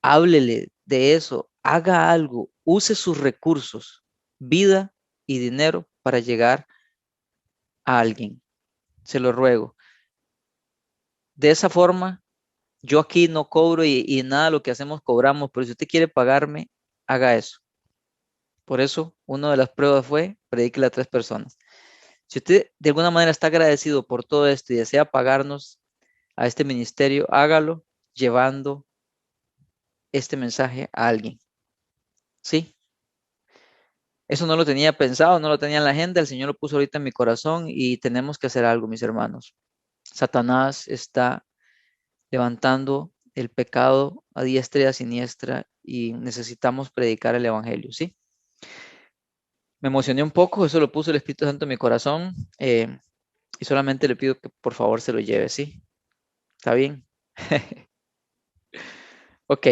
háblele de eso, haga algo, use sus recursos, vida y dinero para llegar a alguien. Se lo ruego. De esa forma, yo aquí no cobro y nada de lo que hacemos cobramos, pero si usted quiere pagarme, haga eso. Por eso, una de las pruebas fue predíquele a 3 personas. Si usted de alguna manera está agradecido por todo esto y desea pagarnos a este ministerio, hágalo llevando este mensaje a alguien. ¿Sí? Eso no lo tenía pensado, no lo tenía en la agenda, el Señor lo puso ahorita en mi corazón y tenemos que hacer algo, mis hermanos. Satanás está levantando el pecado a diestra y a siniestra y necesitamos predicar el evangelio, ¿sí? Me emocioné un poco, eso lo puso el Espíritu Santo en mi corazón y solamente le pido que por favor se lo lleve, ¿sí? ¿Está bien? Ok,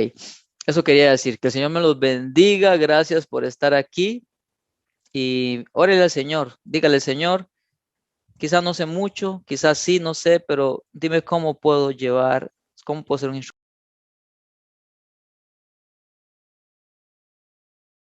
eso quería decir, que el Señor me los bendiga, gracias por estar aquí y órele al Señor, dígale, Señor, quizás no sé mucho, quizás sí, no sé, pero dime cómo puedo ser un instrumento